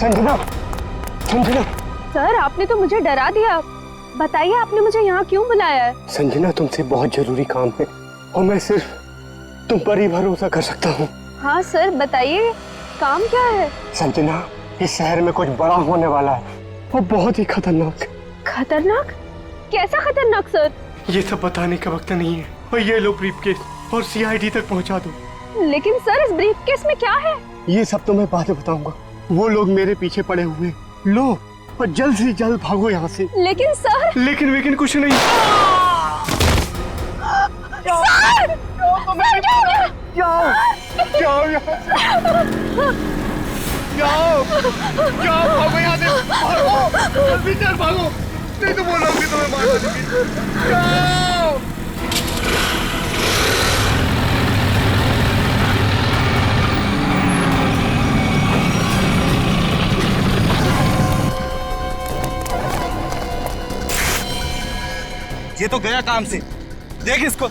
Sanjana, Sanjana. Sir आपने तो मुझे डरा दिया। बताइए आपने मुझे यहाँ क्यों बुलाया है? संजना तुमसे बहुत जरूरी काम है और मैं सिर्फ तुम पर ही भरोसा कर सकता हूँ। हाँ सर बताइए, काम क्या है? संजना, इस शहर में कुछ बड़ा होने वाला है और बहुत ही खतरनाक। खतरनाक? कैसा खतरनाक सर? ये सब बताने का वक्त नहीं है। और ये लो ब्रीफकेस और सीआईडी तक पहुंचा दो। लेकिन सर इस ब्रीफकेस में क्या है? ये सब तो मैं बाद में बताऊंगा। वो लोग मेरे पीछे पड़े हुए। लो और जल्द से जल्द भागो यहाँ से। लेकिन सर। लेकिन कुछ नहीं। सर! सर क्या हो गया? जाओ यहाँ से। जाओ भागो यहाँ से। भागो जल्दी चल भागो, नहीं तो वो लोग भी तुम्हें मार देंगे। जाओ। ये तो गया काम से, देख इसको।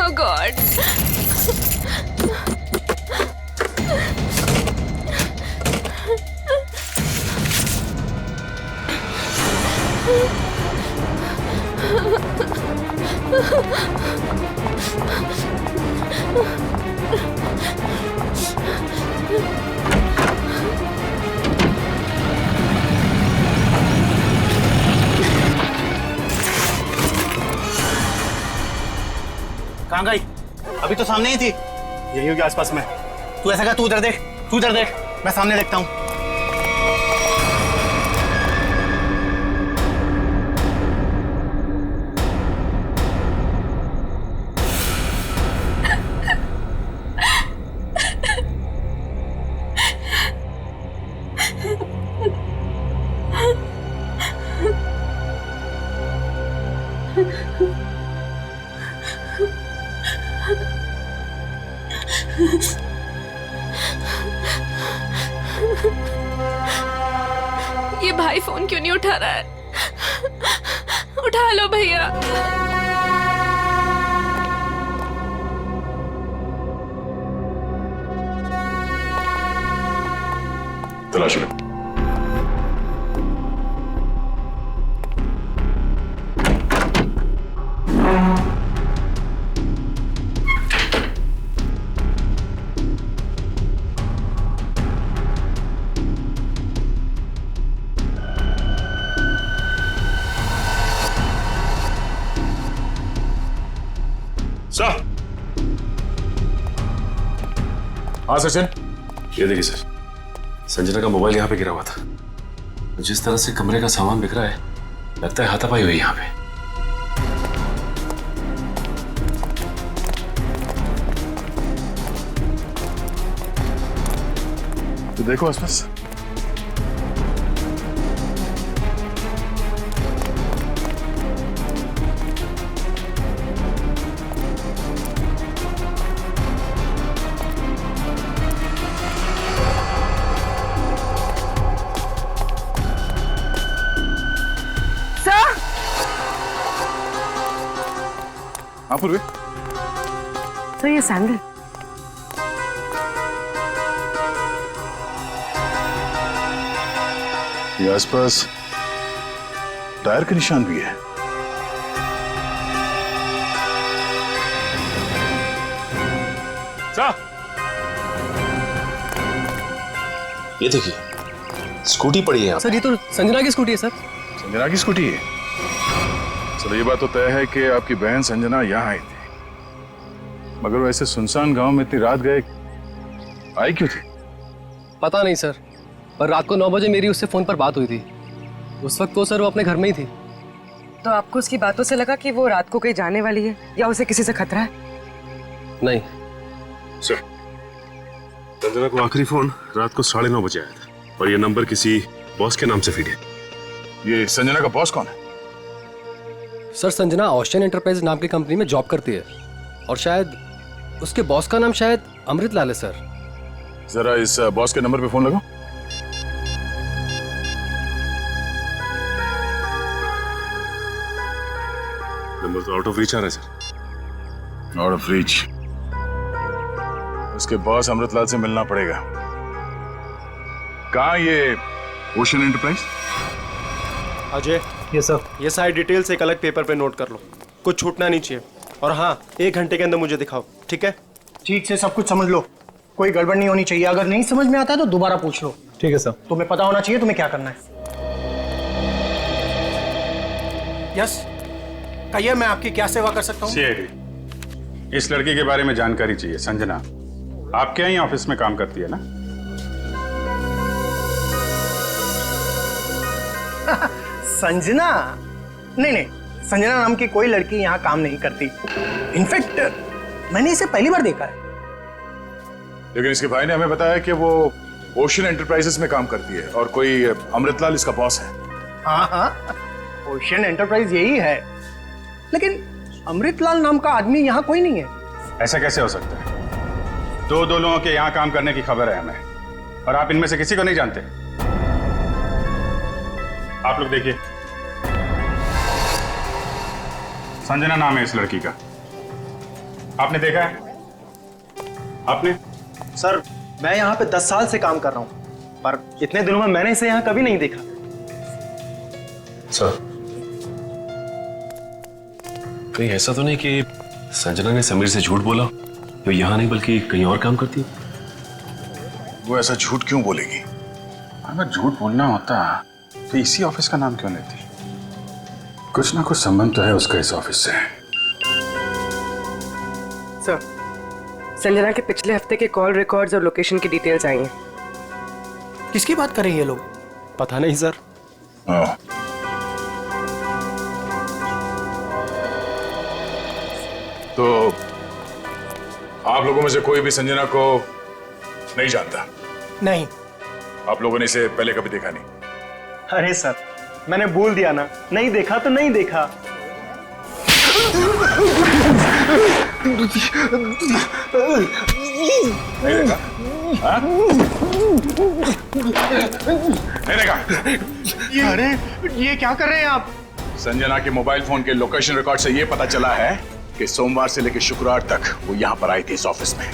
Oh God! कहाँ गई? अभी तो सामने ही थी। यही होगी आसपास में। तू ऐसा कर, तू उधर देख, तू उधर देख, मैं सामने देखता हूँ। ये भाई फोन क्यों नहीं उठा रहा है? उठा लो भैया। तलाश लो। सर। हाँ सचिन, ये देखिए सर, संजना का मोबाइल यहाँ पे गिरा हुआ था। जिस तरह से कमरे का सामान बिखरा है, लगता है हाथापाई हुई यहाँ पे। तो देखो आसपास। हाँ पूर्वी। तो ये सैंडल ये आसपास टायर के निशान भी है। सर, ये देखिए स्कूटी पड़ी है यहाँ। सर ये तो संजना की स्कूटी है सर। संजना की स्कूटी है? चलो ये बात तो तय है कि आपकी बहन संजना यहाँ आई थी, मगर वो ऐसे सुनसान गांव में इतनी रात गए आई क्यों थी? पता नहीं सर, पर रात को 9 बजे मेरी उससे फोन पर बात हुई थी। उस वक्त तो सर वो अपने घर में ही थी। तो आपको उसकी बातों से लगा कि वो रात को कहीं जाने वाली है या उसे किसी से खतरा है? नहीं सर, संजना को आखिरी फोन रात को 9:30 बजे आया था और ये नंबर किसी बॉस के नाम से फीड है। ये संजना का बॉस कौन है? सर संजना ऑस्टिन एंटरप्राइज नाम की कंपनी में जॉब करती है और शायद उसके बॉस का नाम शायद अमृत लाल है सर। जरा इस बॉस के नंबर पे फोन लगाओ। नंबर तो आउट ऑफ रीच आ रहा है सर। Out of reach. उसके बॉस अमृतलाल से मिलना पड़ेगा। कहाँ ये ओशन एंटरप्राइज? अजय, ये सर, ये सारी डिटेल्स एक अलग पेपर पे नोट कर लो, कुछ छूटना नहीं चाहिए। और हाँ, 1 घंटे के अंदर मुझे दिखाओ, ठीक है? ठीक से सब कुछ समझ लो, कोई गड़बड़ नहीं होनी चाहिए। अगर नहीं समझ में आता है तो दोबारा पूछ लो। ठीक है सर। तुम्हें पता होना चाहिए तुम्हें क्या करना है। यस, कहिए मैं आपकी क्या सेवा कर सकता हूँ? सीआईडी, इस लड़की के बारे में जानकारी चाहिए। संजना आपके यहाँ ऑफिस में काम करती है ना? संजना? नहीं, संजना नाम की कोई लड़की यहाँ काम नहीं करती। इनफैक्ट मैंने इसे पहली बार देखा है। लेकिन इसके भाई ने हमें बताया कि वो ओशन एंटरप्राइजेस में काम करती है और कोई अमृतलाल इसका बॉस है। हाँ, ओशन एंटरप्राइज यही है, लेकिन अमृतलाल नाम का आदमी यहाँ कोई नहीं है। ऐसा कैसे हो सकता है? दो लोगों के यहाँ काम करने की खबर है हमें और आप इनमें से किसी को नहीं जानते। आप लोग देखिए, संजना नाम है इस लड़की का। आपने देखा है? आपने? सर, मैं यहाँ पे 10 साल से काम कर रहा हूँ, पर इतने दिनों में मैंने इसे यहाँ कभी नहीं देखा। सर, कहीं ऐसा तो नहीं कि संजना ने समीर से झूठ बोला? तो यहाँ नहीं बल्कि कहीं और काम करती है? वो ऐसा झूठ क्यों बोलेगी? अगर झूठ बोलना होता तो इसी ऑफिस का नाम क्यों लेती? कुछ ना कुछ संबंध तो है उसका इस ऑफिस से। सर, संजना के पिछले हफ्ते के कॉल रिकॉर्ड्स और लोकेशन की डिटेल्स आई हैं। किसकी बात कर रहे हैं ये लोग? पता नहीं सर। हाँ। तो आप लोगों में से कोई भी संजना को नहीं जानता? नहीं। आप लोगों ने इसे पहले कभी देखा नहीं? अरे सर, मैंने बोल दिया ना, नहीं देखा तो नहीं देखा। नहीं देखा? हाँ? नहीं देखा? अरे ये क्या कर रहे हैं आप? संजना के मोबाइल फोन के लोकेशन रिकॉर्ड से ये पता चला है कि सोमवार से लेकर शुक्रवार तक वो यहाँ पर आई थी इस ऑफिस में।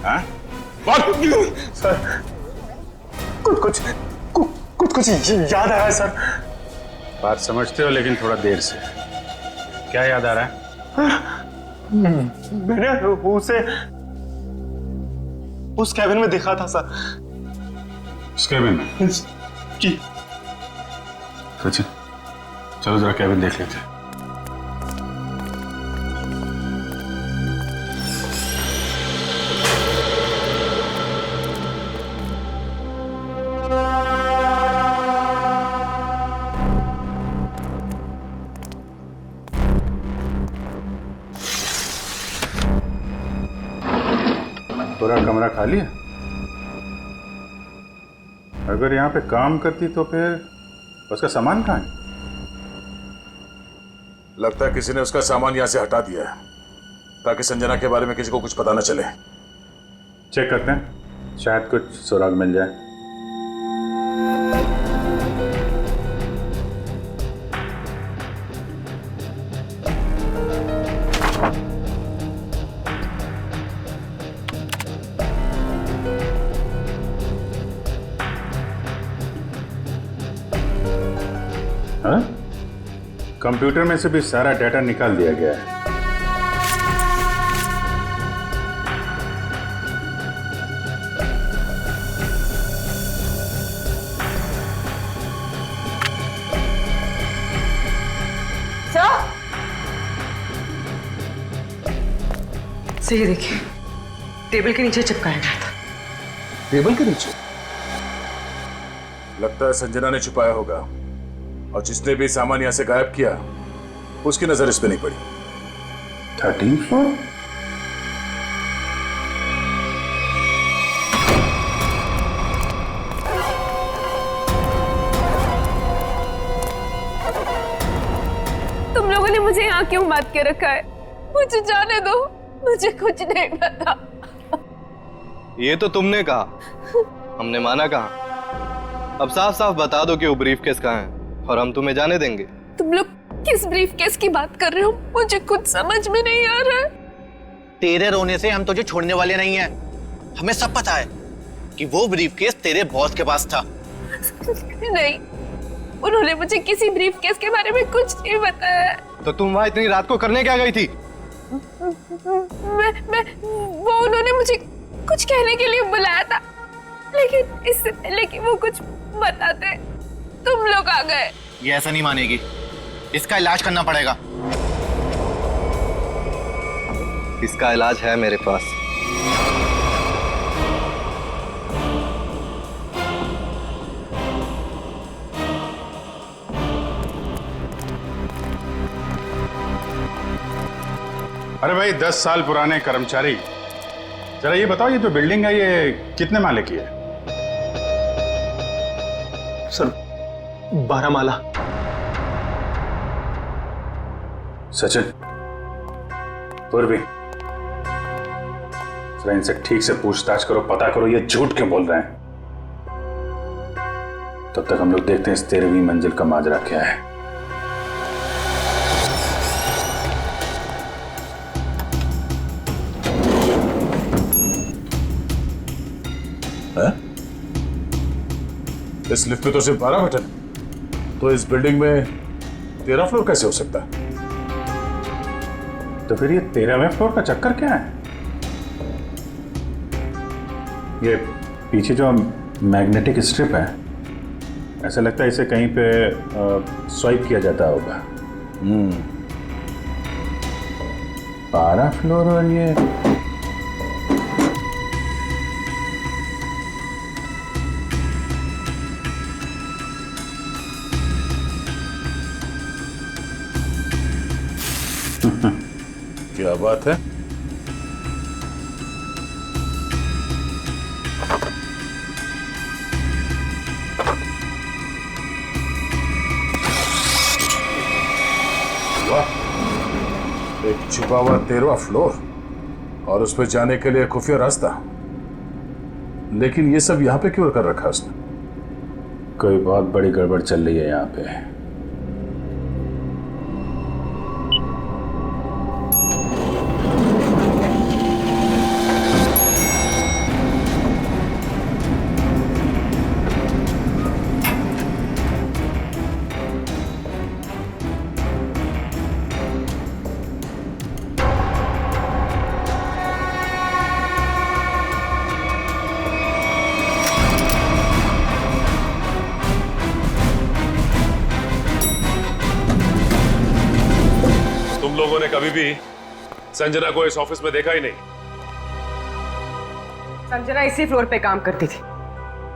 हाँ? सर, कुछ याद आ रहा है सर। बात समझते हो लेकिन थोड़ा देर से। क्या याद आ रहा है? मैंने उसे उस कैबिन में देखा था सर। उस कैबिन में? जी। सचिन, चलो जरा कैबिन देख लेते हैं। पूरा कमरा खाली है? अगर यहाँ पे काम करती तो फिर उसका सामान कहाँ है? लगता है किसी ने उसका सामान यहाँ से हटा दिया है ताकि संजना के बारे में किसी को कुछ पता न चले। चेक करते हैं, शायद कुछ सुराग मिल जाए। हाँ? कंप्यूटर में से भी सारा डाटा निकाल दिया गया है। सही देखिए, टेबल के नीचे चिपकाया गया था। टेबल के नीचे? लगता है संजना ने छुपाया होगा और जिसने भी सामान यहाँ से गायब किया उसकी नजर इस पे नहीं पड़ी। 13 फ्लोर? तुम लोगों ने मुझे यहाँ क्यों बात के रखा है? मुझे जाने दो, मुझे कुछ नहीं पता। ये तो तुमने कहा, हमने माना कहा। अब साफ साफ बता दो कि वो ब्रीफ केस कहाँ है और हम तुम्हें जाने देंगे। तुम लोग किस ब्रीफ केस की बात कर रहे हो? मुझे कुछ समझ में नहीं आ रहा है। तेरे रोने से हम तुझे छोड़ने वाले नहीं हैं। हमें सब पता है कि वो ब्रीफ केस तेरे बॉस के पास था। नहीं, उन्होंने मुझे किसी ब्रीफ केस के बारे में कुछ नहीं बताया। तो तुम वहां इतनी रात को करने क्या गई थी? वो उन्होंने मुझे कुछ कहने के लिए बुलाया था, लेकिन इससे पहले कि वो कुछ बताते तुम लोग आ गए। ये ऐसा नहीं मानेगी, इसका इलाज करना पड़ेगा। इसका इलाज है मेरे पास। अरे भाई 10 साल पुराने कर्मचारी, जरा ये बताओ, ये जो बिल्डिंग है ये कितने माले की है? सर 12 माला। सचिन, पूर्वी, जरा इनसे ठीक से पूछताछ करो, पता करो ये झूठ क्यों बोल रहे हैं। तब तक हम लोग देखते हैं इस 13वीं मंजिल का माजरा क्या है। इस लिफ्ट में तो सिर्फ 12 बटन है, तो इस बिल्डिंग में 13 फ्लोर कैसे हो सकता है? तो फिर ये 13वें फ्लोर का चक्कर क्या है? ये पीछे जो मैग्नेटिक स्ट्रिप है, ऐसा लगता है इसे कहीं पे स्वाइप किया जाता होगा। 12 फ्लोर और ये क्या बात है? वाह, एक छुपा हुआ 13वां फ्लोर और उस पर जाने के लिए खुफिया रास्ता। लेकिन ये सब यहाँ पे क्यों कर रखा है उसने? कोई बहुत बड़ी गड़बड़ चल रही है यहाँ पे। तुम लोगों ने कभी भी संजना को इस ऑफिस में देखा ही नहीं। संजना इसी फ्लोर पे काम करती थी,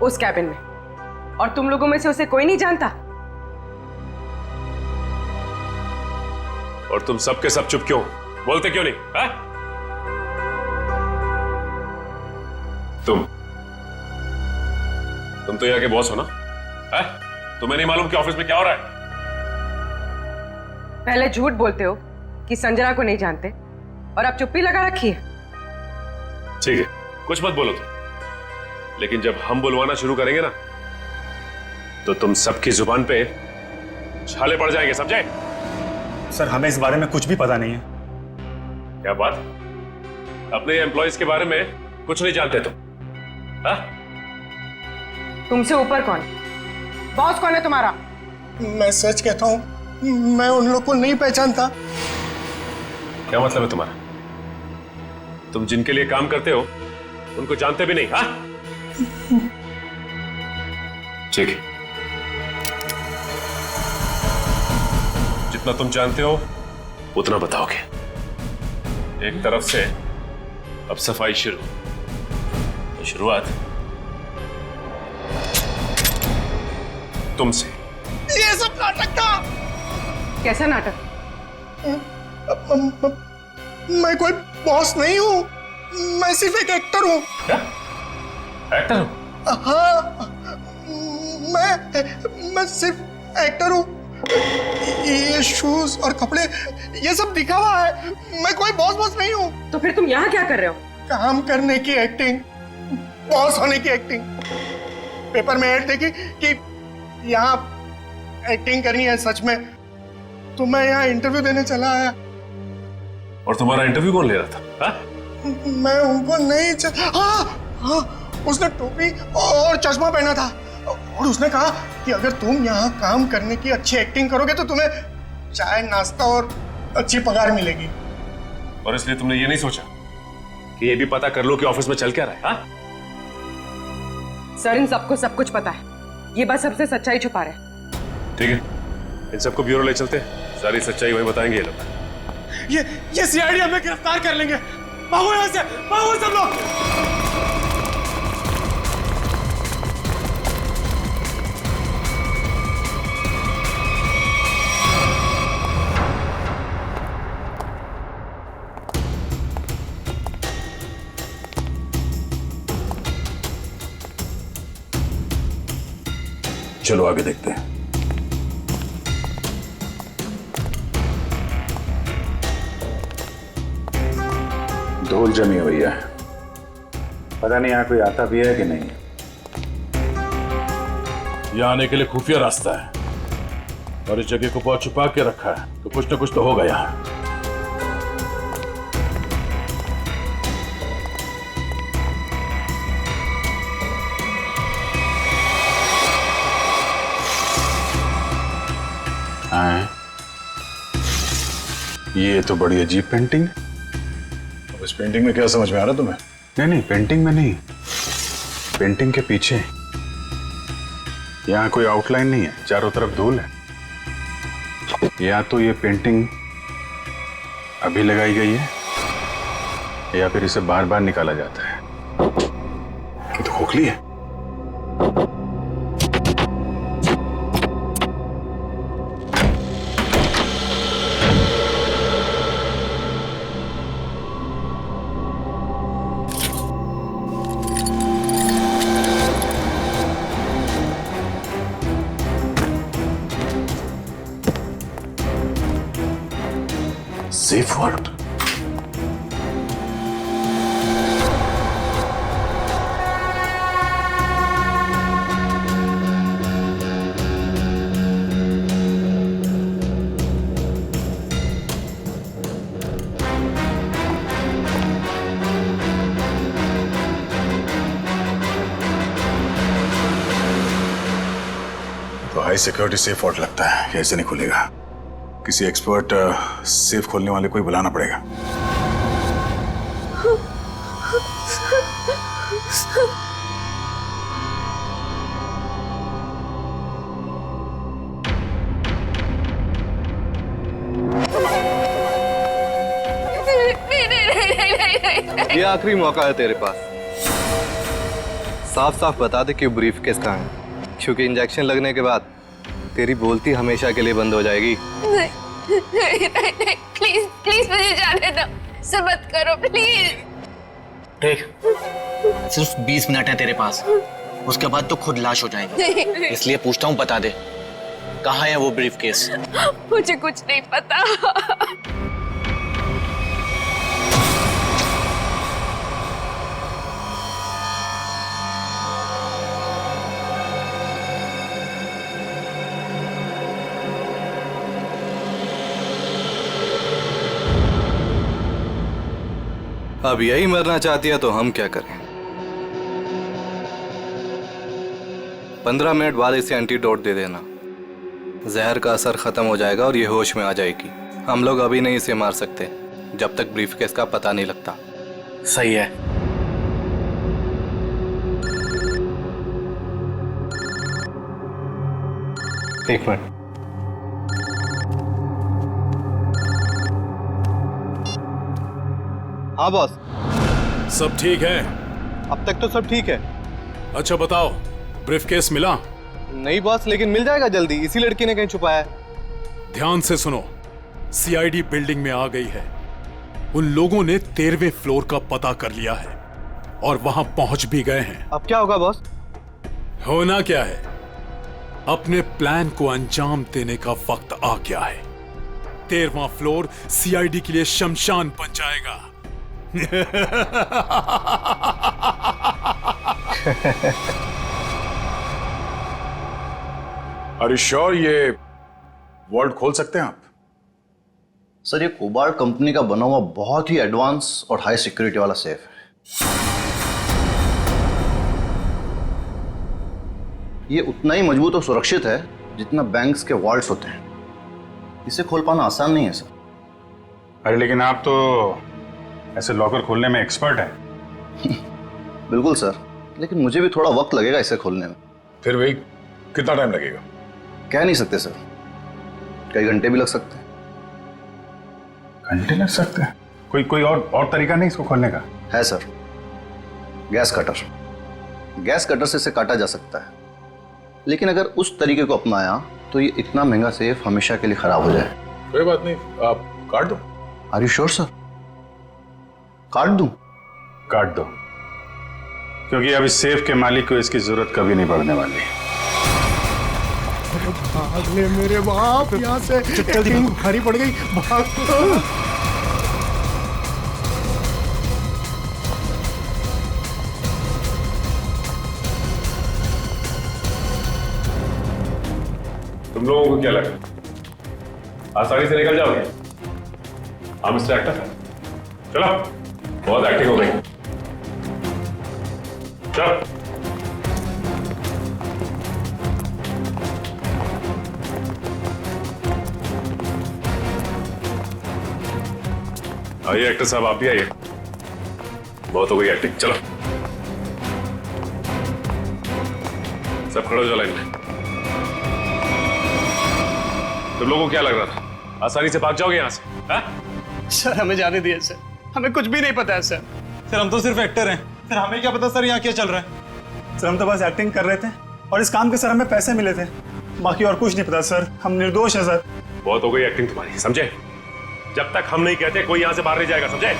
उस कैबिन में, और तुम लोगों में से उसे कोई नहीं जानता। और तुम सब के सब चुप क्यों, बोलते क्यों नहीं? है? तुम तो यहाँ के बॉस हो ना? है? तुम्हें नहीं मालूम कि ऑफिस में क्या हो रहा है? पहले झूठ बोलते हो कि संजना को नहीं जानते, और अब चुप्पी लगा रखी है। ठीक है, कुछ मत बोलो तुम, लेकिन जब हम बुलवाना शुरू करेंगे ना, तो तुम सबकी जुबान पे छाले पड़ जाएंगे, समझे? सर हमें इस बारे में कुछ भी पता नहीं है। क्या बात? अपने एम्प्लॉयज के बारे में कुछ नहीं जानते तुम? हाँ? तुमसे ऊपर कौन? बॉस कौन है तुम्हारा? मैं सच कहता हूँ, मैं उन लोग को नहीं पहचानता। क्या मतलब है तुम्हारा? तुम जिनके लिए काम करते हो उनको जानते भी नहीं? हाँ? ठीक है, जितना तुम जानते हो उतना बताओगे। एक तरफ से अब सफाई शुरू। तो शुरुआत तुमसे। ये सब नाटक था। कैसा नाटक? मैं कोई बॉस नहीं हूँ, मैं सिर्फ एक एक्टर हूँ। क्या? एक्टर हो? हाँ, मैं सिर्फ एक्टर हूँ। ये शूज और कपड़े ये सब दिखा हुआ है, मैं कोई बॉस नहीं हूँ। तो फिर तुम यहाँ क्या कर रहे हो? काम करने की एक्टिंग, बॉस होने की एक्टिंग। पेपर में ऐड देखी कि यहाँ एक्टिंग करनी है सच में, तो मैं यहाँ इंटरव्यू देने चला आया। और तुम्हारा इंटरव्यू कौन ले रहा था? हा? मैं उनको नहीं हाँ, उसने टोपी और चश्मा पहना था और उसने कहा कि अगर तुम यहाँ काम करने की अच्छी एक्टिंग करोगे तो तुम्हें चाय नाश्ता और अच्छी पगार मिलेगी। और इसलिए तुमने ये नहीं सोचा कि ये भी पता कर लो कि ऑफिस में चल क्या रहा है? हा? सर इन सबको सब कुछ पता है, ये बस सबसे सच्चाई छुपा रहे हैं। ठीक है, इन सबको ब्यूरो ले चलते हैं, सारी सच्चाई वही बताएंगे ये लोग। ये सीआईडी हमें गिरफ्तार कर लेंगे। भागो यहाँ से, भागो सब लोग। चलो आगे देखते हैं। धूल जमी हुई है, पता नहीं यहाँ कोई आता भी है कि नहीं। यहाँ आने के लिए खुफिया रास्ता है और इस जगह को बहुत छुपा के रखा है, तो कुछ ना कुछ तो होगा यहाँ। ये तो बड़ी अजीब पेंटिंग। अब इस पेंटिंग में क्या समझ में आ रहा तुम्हें? नहीं, पेंटिंग में नहीं, पेंटिंग के पीछे। यहाँ कोई आउटलाइन नहीं है, चारों तरफ धूल है। या तो ये पेंटिंग अभी लगाई गई है या फिर इसे बार बार निकाला जाता है। ये तो खोखली है। Safe word. तो हाई सिक्योरिटी सेफ वर्ड लगता है, कैसे नहीं खुलेगा? किसी एक्सपर्ट सेफ खोलने वाले को ही बुलाना पड़ेगा। ये आखिरी मौका है तेरे पास, साफ साफ बता दे कि ब्रीफ केस कहाँ है, क्योंकि इंजेक्शन लगने के बाद तेरी बोलती हमेशा के लिए बंद हो जाएगी। नहीं, प्लीज प्लीज मुझे जाने दो, ऐसा मत करो प्लीज। देख, सिर्फ 20 मिनट है तेरे पास, उसके बाद तो खुद लाश हो जाएगी। इसलिए पूछता हूँ, बता दे कहाँ है वो ब्रीफ केस? मुझे कुछ नहीं पता। अब यही मरना चाहती है तो हम क्या करें? 15 मिनट बाद इसे एंटीडोट दे देना, जहर का असर खत्म हो जाएगा और ये होश में आ जाएगी। हम लोग अभी नहीं इसे मार सकते जब तक ब्रीफकेस का पता नहीं लगता। सही है। एक मिनट। हाँ बॉस। सब ठीक है? अब तक तो सब ठीक है। अच्छा बताओ, ब्रीफकेस मिला? नहीं बॉस, लेकिन मिल जाएगा जल्दी, इसी लड़की ने कहीं छुपाया है। ध्यान से सुनो, सीआईडी बिल्डिंग में आ गई है। उन लोगों ने 13वें फ्लोर का पता कर लिया है और वहां पहुंच भी गए हैं। अब क्या होगा बॉस? होना क्या है, अपने प्लान को अंजाम देने का वक्त आ गया है। 13वां फ्लोर सीआईडी के लिए शमशान बन जाएगा। Are you sure ये वॉल्ट खोल सकते हैं आप? सर, ये कोबाल्ट कंपनी का बना हुआ बहुत ही एडवांस और हाई सिक्योरिटी वाला सेफ है। ये उतना ही मजबूत और सुरक्षित है जितना बैंक्स के वॉल्ट्स होते हैं। इसे खोल पाना आसान नहीं है सर। अरे लेकिन आप तो ऐसे लॉकर खोलने में एक्सपर्ट हैं। बिल्कुल सर, लेकिन मुझे भी थोड़ा वक्त लगेगा इसे खोलने में। फिर वही कितना टाइम लगेगा? कह नहीं सकते सर, कई घंटे भी लग सकते हैं। घंटे लग सकते हैं? कोई और तरीका नहीं इसको खोलने का? है sir, gas cutter. Gas cutter से इसे काटा जा सकता है, लेकिन अगर उस तरीके को अपनाया तो ये इतना महंगा सेफ हमेशा के लिए खराब हो जाए। कोई बात नहीं, आप काट दो। Are you sure sir? काट दूं? काट दो, क्योंकि अब इस सेफ के मालिक को इसकी जरूरत कभी नहीं पड़ने वाली। भाग ले मेरे बाप यहाँ से, एक्टिंग भारी पड़ गई। भाग। तुम लोगों को क्या लगा आसानी से निकल जाओगे? हाँ मिस्टर एक्टर, चलो, बहुत एक्टिंग हो गई। चलो। आइए एक्टर साहब, आप भी आइए। बहुत हो गई एक्टिंग, चलो सब खड़े हो जाओ लाइन में। तुम लोगों को क्या लग रहा था आसानी से भाग जाओगे यहाँ से? हा? सर हमें जाने दिए सर, हमें कुछ भी नहीं पता है सर। सर हम तो सिर्फ एक्टर हैं सर, हमें क्या पता सर यहाँ क्या चल रहा है। सर हम तो बस एक्टिंग कर रहे थे और इस काम के सर हमें पैसे मिले थे, बाकी और कुछ नहीं पता सर। हम निर्दोष हैं सर। बहुत हो गई एक्टिंग तुम्हारी, समझे? जब तक हम नहीं कहते कोई यहाँ से बाहर नहीं जाएगा, समझे?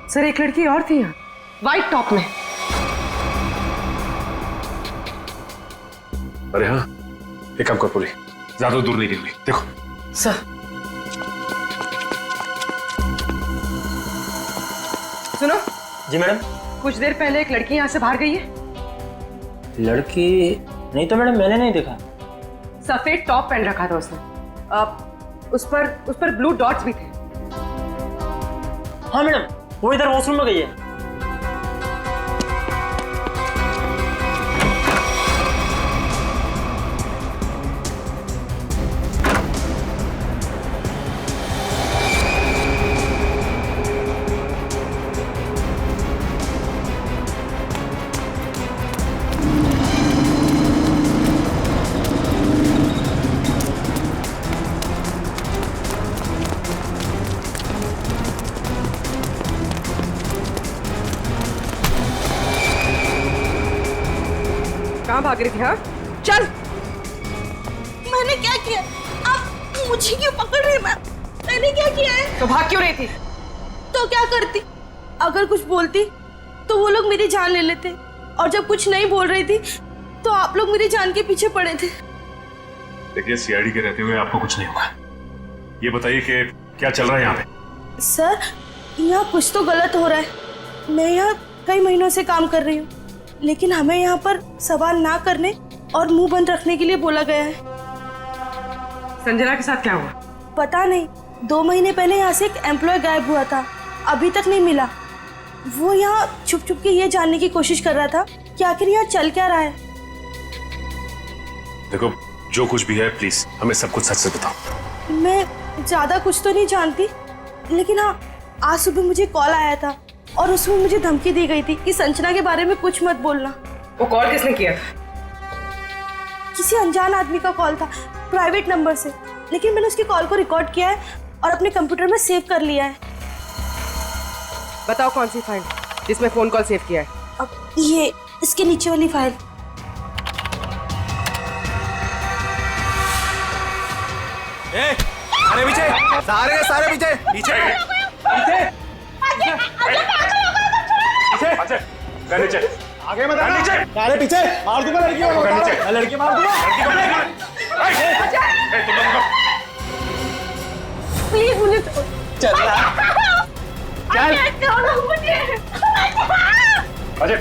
सर एक लड़की और थी यहाँ, व्हाइट टॉप में। अरे हाँ, एक काम कर पूरी, ज्यादा दूर नहीं निकली, देखो। सर सुनो। जी मैडम। कुछ देर पहले एक लड़की यहाँ से बाहर गई है। लड़की नहीं तो मैडम, मैंने नहीं देखा। सफेद टॉप पहन रखा था उसने, उस पर ब्लू डॉट्स भी थे। हाँ मैडम, वो इधर वॉशरूम में गई है। कहाँ भाग रही थी? हाँ चल। मैंने क्या किया? आप मुझे क्यों पकड़ रहे हैं? मैंने क्या किया है? तो भाग क्यों रही थी? तो क्या करती? अगर कुछ बोलती तो वो लोग मेरी जान ले लेते, और जब कुछ नहीं बोल रही थी तो आप लोग मेरी जान के पीछे पड़े थे। देखिए, सीआईडी के रहते हुए आपको कुछ नहीं होगा। ये बताइए कि क्या चल रहा है यहाँ पे? सर यहाँ कुछ तो गलत हो रहा है। मैं यहाँ कई महीनों से काम कर रही हूँ, लेकिन हमें यहाँ पर सवाल ना करने और मुंह बंद रखने के लिए बोला गया है। संजना के साथ क्या हुआ? पता नहीं, 2 महीने पहले यहाँ से एक एम्प्लॉय गायब हुआ था, अभी तक नहीं मिला। वो यहाँ छुप छुप के ये जानने की कोशिश कर रहा था कि आखिर यहाँ चल क्या रहा है। देखो, जो कुछ भी है प्लीज हमें सब कुछ सच से बताओ। मैं ज्यादा कुछ तो नहीं जानती, लेकिन हाँ, आज सुबह मुझे कॉल आया था और उसमें मुझे धमकी दी गई थी कि संजना के बारे में कुछ मत बोलना। वो कॉल किसने किया था? किसी अनजान आदमी का कॉल था, प्राइवेट नंबर से, लेकिन मैंने उसकी कॉल को रिकॉर्ड किया है और अपने कंप्यूटर में सेव कर लिया है। बताओ कौन सी फाइल जिसमें फोन कॉल सेव किया है? अब ये इसके नीचे वाली फाइल। अरे पीछे, सारे पीछे पीछे नीचे आगे मत आना। नीचे। अरे पीछे मार दूंगा लड़की को, मैं लड़की मार दूंगा। प्लीज मुझे छोड़। चल चल छोड़ो मुझे। अजय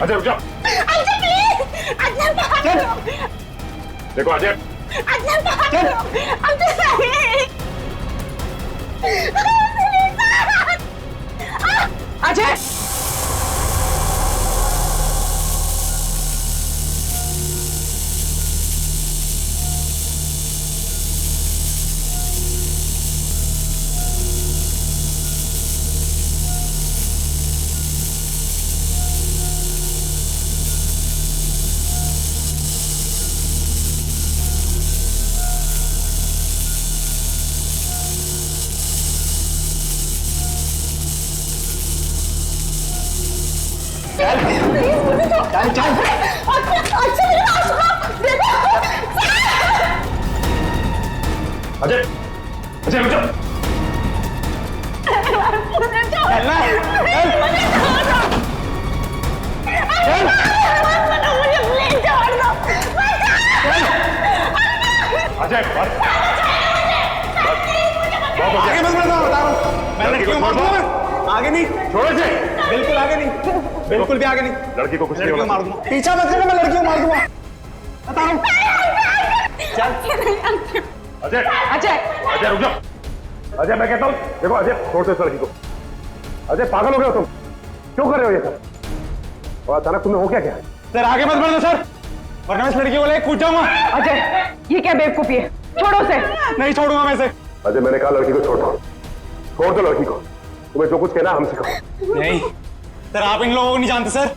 अजय रुक जाओ। अजय प्लीज, अजय बाहर करो। देखो अजय, अजय बाहर करो। अजय चल चल अच्छा मेरी बात सुनो। देखो अजय अजय रुक जाओ। चलना मुझे प्लीज छोड़ दो। अजय बस आगे मत बढ़ना, बता रहा हूँ मैं लड़की को मार दूंगा। आगे नहीं, छोड़ो इसे। बिल्कुल आगे नहीं, बिल्कुल भी आगे नहीं। लड़की को कुछ नहीं लड़की को होगा। मार दूंगा। पीछा मत करना, मैं लड़की को मार दूंगा, बता रहा हूँ। अजय अजय अजय रुक जाओ। अजय मैं कहता हूँ, देखो अजय छोड़ दो इस लड़की को। अजय पागल हो गए हो तुम, क्यों कर रहे हो ये सब? और अचानक तुम्हें हो क्या है? सर आगे मत बढ़ना सर, वरना मैं इस लड़की को लेकर कूद जाऊंगा। अजय ये क्या बेवकूफी है, छोड़ो उसे। नहीं छोड़ूंगा मैं इसे। अजय मैंने कहा लड़की को छोड़ दो, छोड़ दो लड़की को। तुम्हें जो कुछ कहना है हमसे कहो। नहीं सर, आप इन लोगों को नहीं जानते सर,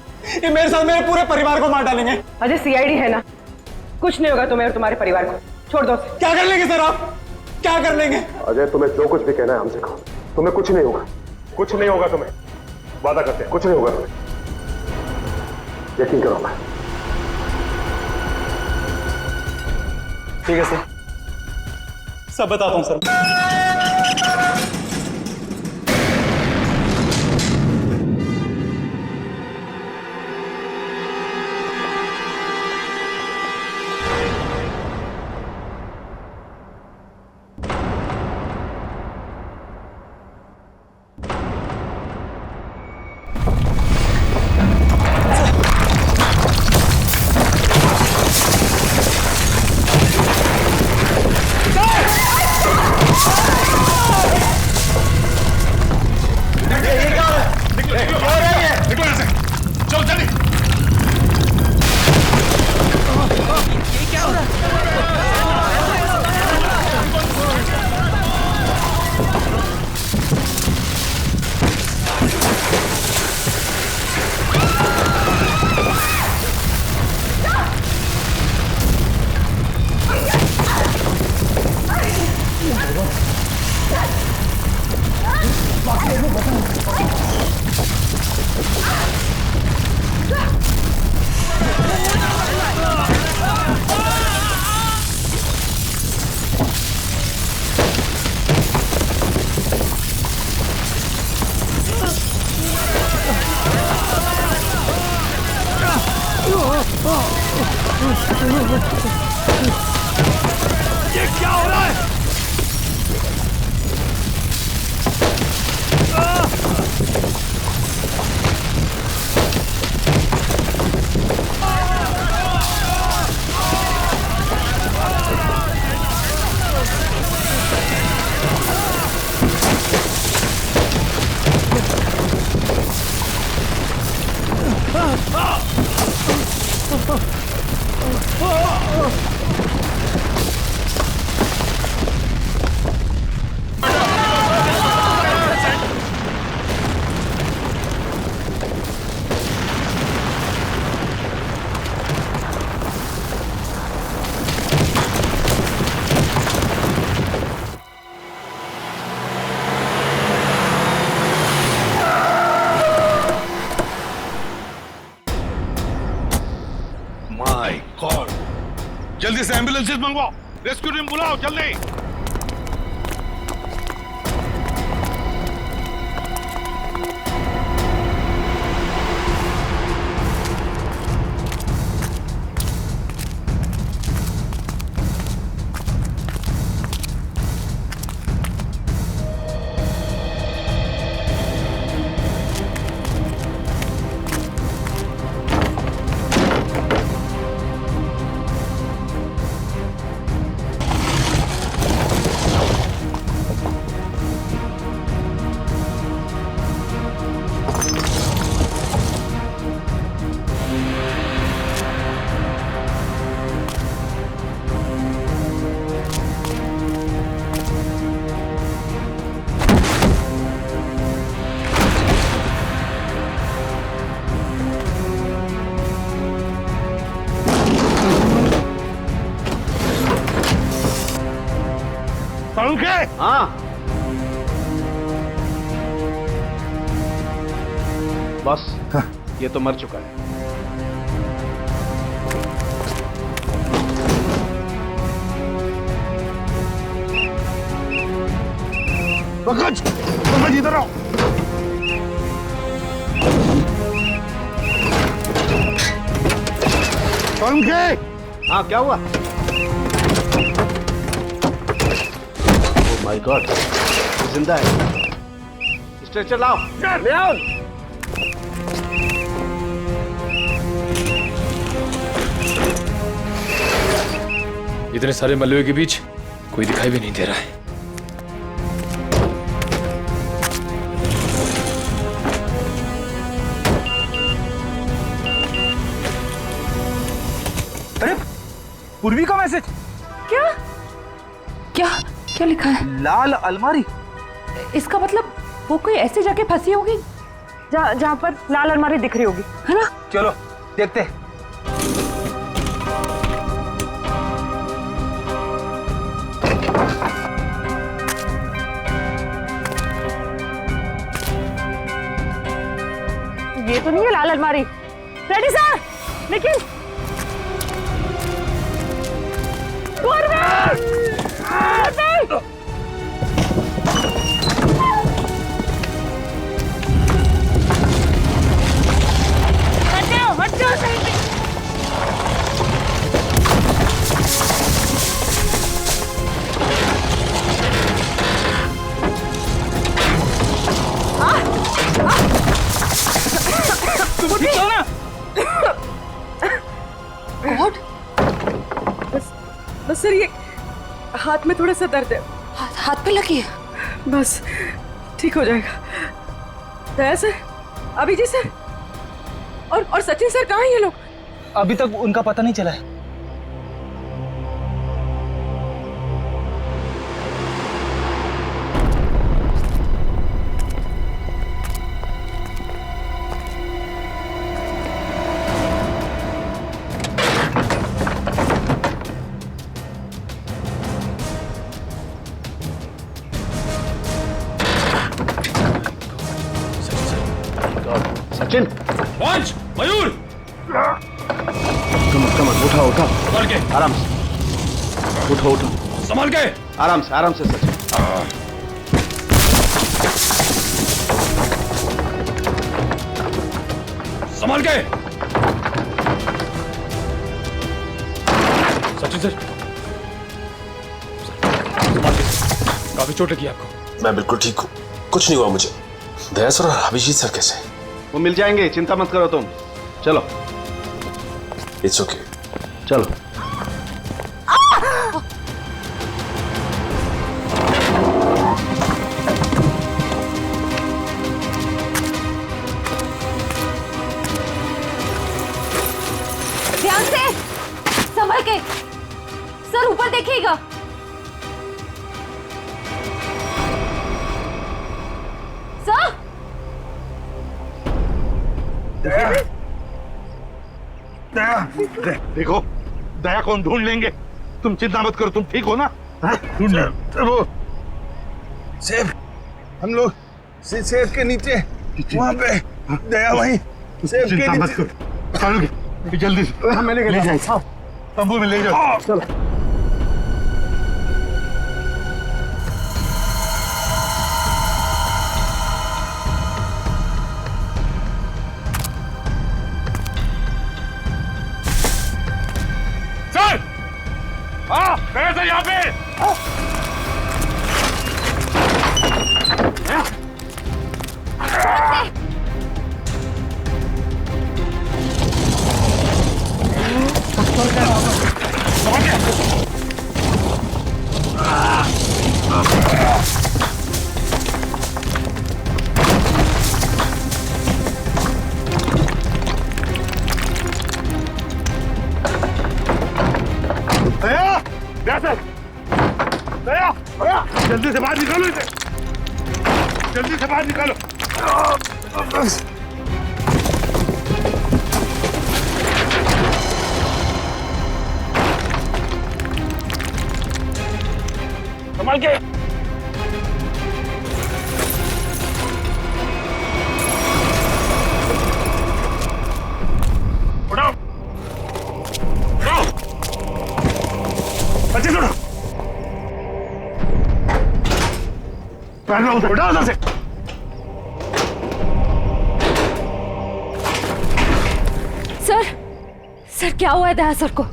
ये मेरे साथ मेरे पूरे परिवार को मार डालेंगे। अजय सीआईडी है ना, कुछ नहीं होगा तुम्हें और तुम्हारे परिवार को, छोड़ दो उसे। क्या कर लेंगे सर आप, क्या कर लेंगे? अजय तुम्हें जो कुछ भी कहना है हमसे कहो, तुम्हें कुछ नहीं होगा, कुछ नहीं होगा तुम्हें, वादा करते हैं कुछ नहीं होगा तुम्हें, यकीन करो। मैं ठीक है सर, सब बताता हूँ सर। ये क्या हो रहा है? जल्दी से एम्बुलेंसेस मंगवाओ, रेस्क्यू टीम बुलाओ जल्दी। पंखे। हाँ बस ये तो मर चुका है। पंकज, पंकज इधर आओ। पंखे। हाँ क्या हुआ? ओह माय गॉड, जिंदा है। स्ट्रेचर लाओ। ले आओ। इतने सारे मलबे के बीच कोई दिखाई भी नहीं दे रहा है। अरे पूर्वी का मैसेज। क्या क्या क्या लिखा है? लाल अलमारी। इसका मतलब वो कोई ऐसी जगह फंसी होगी जहाँ पर लाल अलमारी दिख रही होगी, है ना? चलो देखते हैं। ये तो नहीं है लाल अलमारी। रेडी सर, लेकिन बस सर, ये हाथ में थोड़ा सा दर्द है। हाथ पे लगी है? बस ठीक हो जाएगा। दया सर, अभिजीत सर और सचिन सर कहाँ हैं ये लोग? अभी तक उनका पता नहीं चला है। सचिन, पंच, मयूर, कमर उठाओ उठाओ। संभाल के, आराम से उठो उठो। संभाल के, आराम से सचिन। संभाल के। सचिन सर, संभाल के। काफी चोट लगी आपको। मैं बिल्कुल ठीक हूँ, कुछ नहीं हुआ मुझे। दया सर और अभिजीत सर कैसे? वो मिल जाएंगे, चिंता मत करो तुम। चलो। It's okay. चलो। ध्यान से, संभल के। सर ऊपर देखिएगा। सर देखो, दया कौन ढूंढ लेंगे। तुम चिंता मत करो, तुम ठीक हो ना? ढूंढ वो सेब, हम लोग सेब के नीचे वहाँ पे दया वहीं सेब के चिंता मत नीचे। करो, चलो जल्दी से। हाँ, मैं ले जाए तंबू में ले जाओ। चलो। सर, हाँ, कैसे यहाँ पे? दया, जल्दी से बाहर निकालो इसे, जल्दी से बाहर निकालो। संभाल के। पहले उधर उठा उधर से। सर क्या हुआ है दया सर को?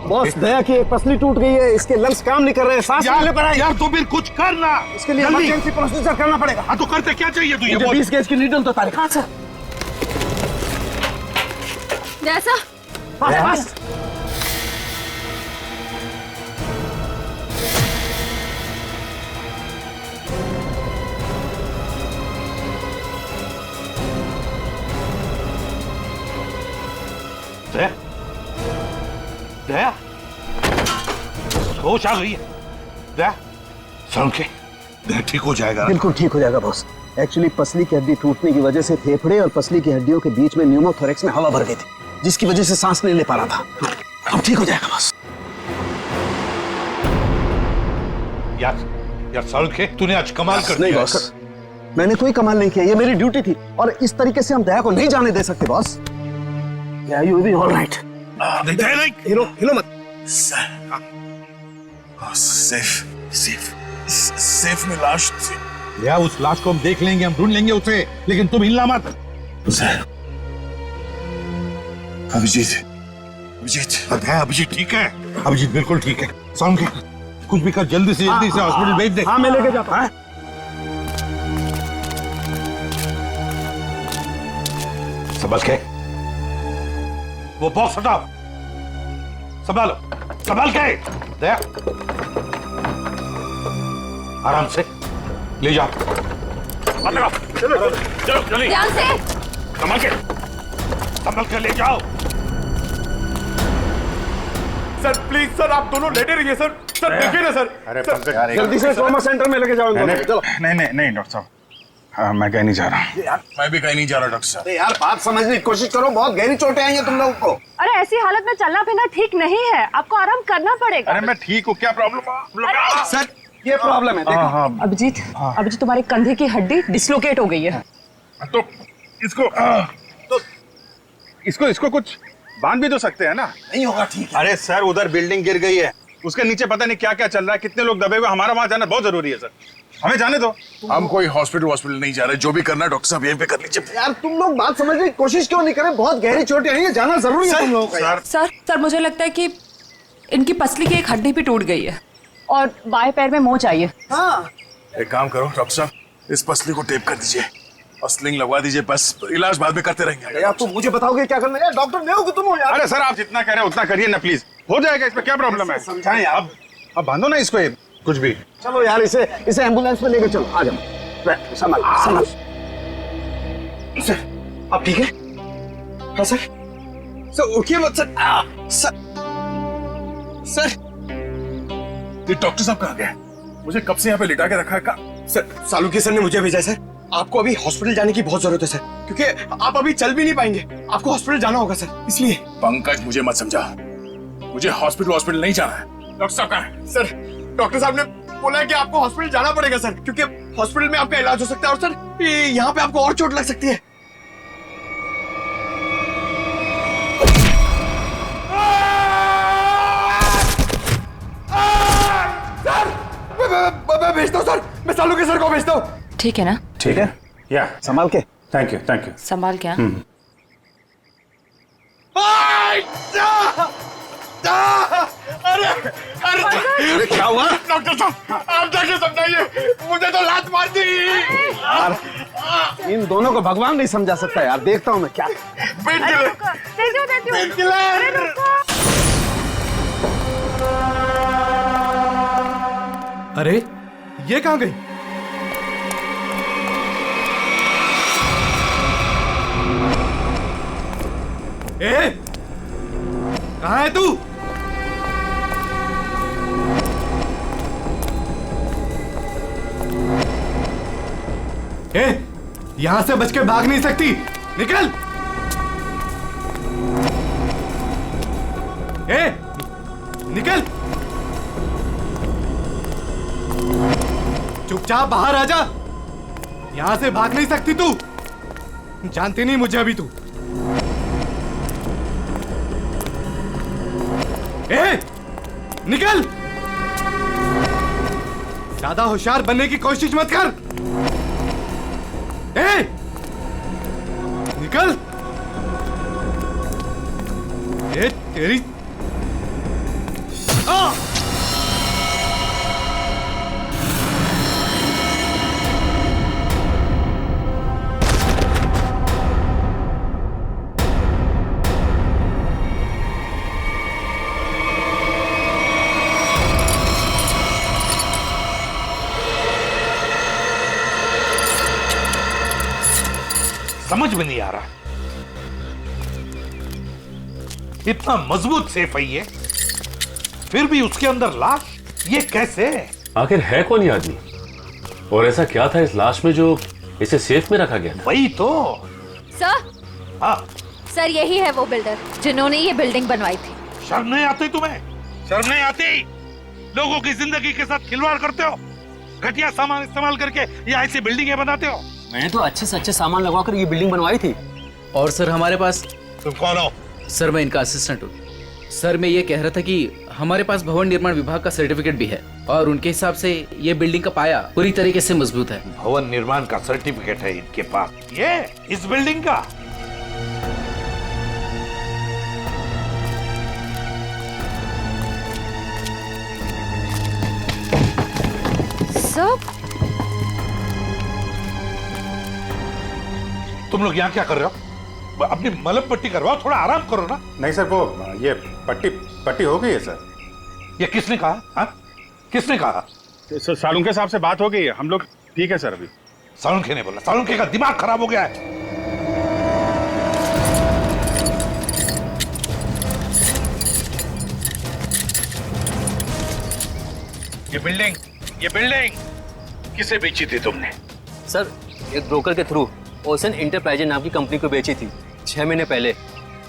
बॉस, दया की एक पसली टूट गई है, इसके लंग्स काम नहीं कर रहे हैं, सांस लेने पर आई। यार तो फिर कुछ करना, इसके लिए इमरजेंसी प्रोसीजर करना पड़ेगा। हाँ तो करते क्या चाहिए तुझे? मुझे 20 गेज की नीडल तो तारीख। हाँ सर। जैसा बस दया, दया, होश आ गई है दया? समझे, दया ठीक हो जाएगा। बिल्कुल ठीक हो जाएगा बॉस। एक्चुअली पसली की हड्डी टूटने की वजह से फेफड़े और पसली की हड्डियों के बीच में न्यूमोथोरेक्स में हवा भर गई थी, जिसकी वजह से सांस नहीं ले पा रहा था। अब ठीक हो जाएगा बॉस। यार समझे, तूने आज कमाल कर नहीं दिया। बॉस, मैंने कोई कमाल नहीं किया, ये मेरी ड्यूटी थी और इस तरीके से हम दया को नहीं जाने दे सकते बॉस। या यू बी ऑल राइट। हिलो मत। सेफ में लाश थी। या उस लाश को हम देख लेंगे, हम ढूंढ लेंगे उसे, लेकिन तुम हिलना मत। अभिजीत ठीक है? अभिजीत बिल्कुल ठीक है। समझ के कुछ भी कर, जल्दी से हॉस्पिटल भेज दे। हाँ मैं लेके जाता हूँ। समझ के वो बॉक्स हटाओ, संभालो, संभाल के। दया आराम से ले जाओ। चलो जल्दी, ध्यान से, संभाल के ले जाओ। सर प्लीज सर, आप दोनों लेटे रहिए सर। सर देखिए ना सर। अरे जल्दी से ट्रॉमा सेंटर में लेके जाओ। नहीं डॉक्टर साहब, मैं कहीं नहीं जा रहा। मैं भी कहीं नहीं जा रहा डॉक्टर साहब। यार बात समझने की कोशिश करो, बहुत गहरी चोटें आई हैं तुम लोगों को। अरे ऐसी हालत में चलना फिरना ठीक नहीं है, आपको आराम करना पड़ेगा। अरे मैं ठीक हूँ, क्या प्रॉब्लम? सर ये प्रॉब्लम है, देखो। अभिजीत तुम्हारे कंधे की हड्डी डिसलोकेट हो गई है। तो इसको कुछ बांध भी तो सकते हैं ना? नहीं होगा ठीक है। अरे सर, उधर बिल्डिंग गिर गई है, उसके नीचे पता नहीं क्या क्या चल रहा है, कितने लोग दबे हुए, हमारा वहां जाना बहुत जरूरी है सर, हमें जाने दो। हम कोई हॉस्पिटल नहीं जा रहे, जो भी करना है डॉक्टर साहब यहीं पे कर लीजिए। यार तुम लोग बात समझने की कोशिश क्यों नहीं करें? बहुत गहरी चोटें हैं, जाना जरूरी है तुम लोगों का। सर मुझे लगता है कि इनकी पसली की एक हड्डी भी टूट गई है और बाएं पैर में मोच आई है। हाँ एक काम करो डॉक्टर साहब, इस पसली को टेप कर दीजिए और स्लिंग लगवा दीजिए, बस इलाज बाद में करते रहेंगे। यार तुम मुझे बताओगे क्या करना है? डॉक्टर नहीं हो कि तुम हो यार। अरे सर, आप जितना कह रहे हैं उतना करिए ना प्लीज, हो जाएगा, इसमें क्या प्रॉब्लम है? समझाएं यार। अब बांधो ना इसको, कुछ भी। चलो यार इसे एम्बुलेंस में लेकर चलो। आ जाओ, संभाल। सर आप ठीक है? हाँ सर उठिए मत सर। सर ये डॉक्टर साहब कहाँ गए? मुझे कब से यहाँ पे लिटा के रखा है का? सर सालुकी सर ने मुझे भेजा है सर। आपको अभी हॉस्पिटल जाने की बहुत जरूरत है सर, क्योंकि आप अभी चल भी नहीं पाएंगे, आपको हॉस्पिटल जाना होगा सर, इसलिए। पंकज मुझे मत समझा, मुझे हॉस्पिटल नहीं जाना है। डॉक्टर साहब कहाँ है? सर डॉक्टर साहब ने बोला है कि आपको हॉस्पिटल जाना पड़ेगा सर, क्योंकि हॉस्पिटल में आपका इलाज हो सकता है और सर यहाँ पे आपको और चोट लग सकती है। मैं भेजता हूँ सर, मैं सालुकी सर को भेजता हूँ। ठीक है ना? ठीक है, या संभाल के। थैंक यू संभाल क्या? अरे क्या हुआ? डॉक्टर साहब आप जाके समझाइए, मुझे तो लात मार दी। यार इन दोनों को भगवान नहीं समझा सकता यार, देखता हूँ मैं क्या। अरे ये कहाँ गई? कहाँ है तू? यहां से बच के भाग नहीं सकती, निकल। निकल, चुपचाप बाहर आ जा, यहां से भाग नहीं सकती तू। जानती नहीं मुझे अभी तू। ए, निकल! ज्यादा होशियार बनने की कोशिश मत कर। ए, निकल! ए, तेरी समझ में नहीं आ रहा, इतना मजबूत सेफ है ये, फिर भी उसके अंदर लाश, ये कैसे? आखिर है कौन ये आदमी और ऐसा क्या था इस लाश में जो इसे सेफ में रखा गया था? वही तो। सर, सर यही है वो बिल्डर जिन्होंने ये बिल्डिंग बनवाई थी। शर्म नहीं आती तुम्हें? शर्म नहीं आती? लोगों की जिंदगी के साथ खिलवाड़ करते हो, घटिया सामान इस्तेमाल करके ये ऐसी बिल्डिंगें बनाते हो। मैंने तो अच्छे से अच्छे सामान लगवाकर ये बिल्डिंग बनवाई थी। और सर हमारे पास। तुम कौन हो? सर मैं इनका असिस्टेंट हूँ। सर मैं ये कह रहा था कि हमारे पास भवन निर्माण विभाग का सर्टिफिकेट भी है और उनके हिसाब से ये बिल्डिंग का पाया पूरी तरीके से मजबूत है। भवन निर्माण का सर्टिफिकेट है इनके पास? ये इस बिल्डिंग का? सर तुम लोग यहाँ क्या कर रहे हो? अपनी मलम पट्टी करवाओ, थोड़ा आराम करो ना। नहीं सर, वो ये पट्टी हो गई है सर। ये किसने कहा? हाँ, किसने कहा? सर सालुंखे साहब से बात हो गई है, हम लोग ठीक है सर अभी। सालुंखे ने बोला? सालुंखे का दिमाग खराब हो गया है। ये बिल्डिंग किसे बेची थी तुमने? सर एक ब्रोकर के थ्रू ओशन इंटरप्राइजेज नाम की कंपनी को बेची थी 6 महीने पहले।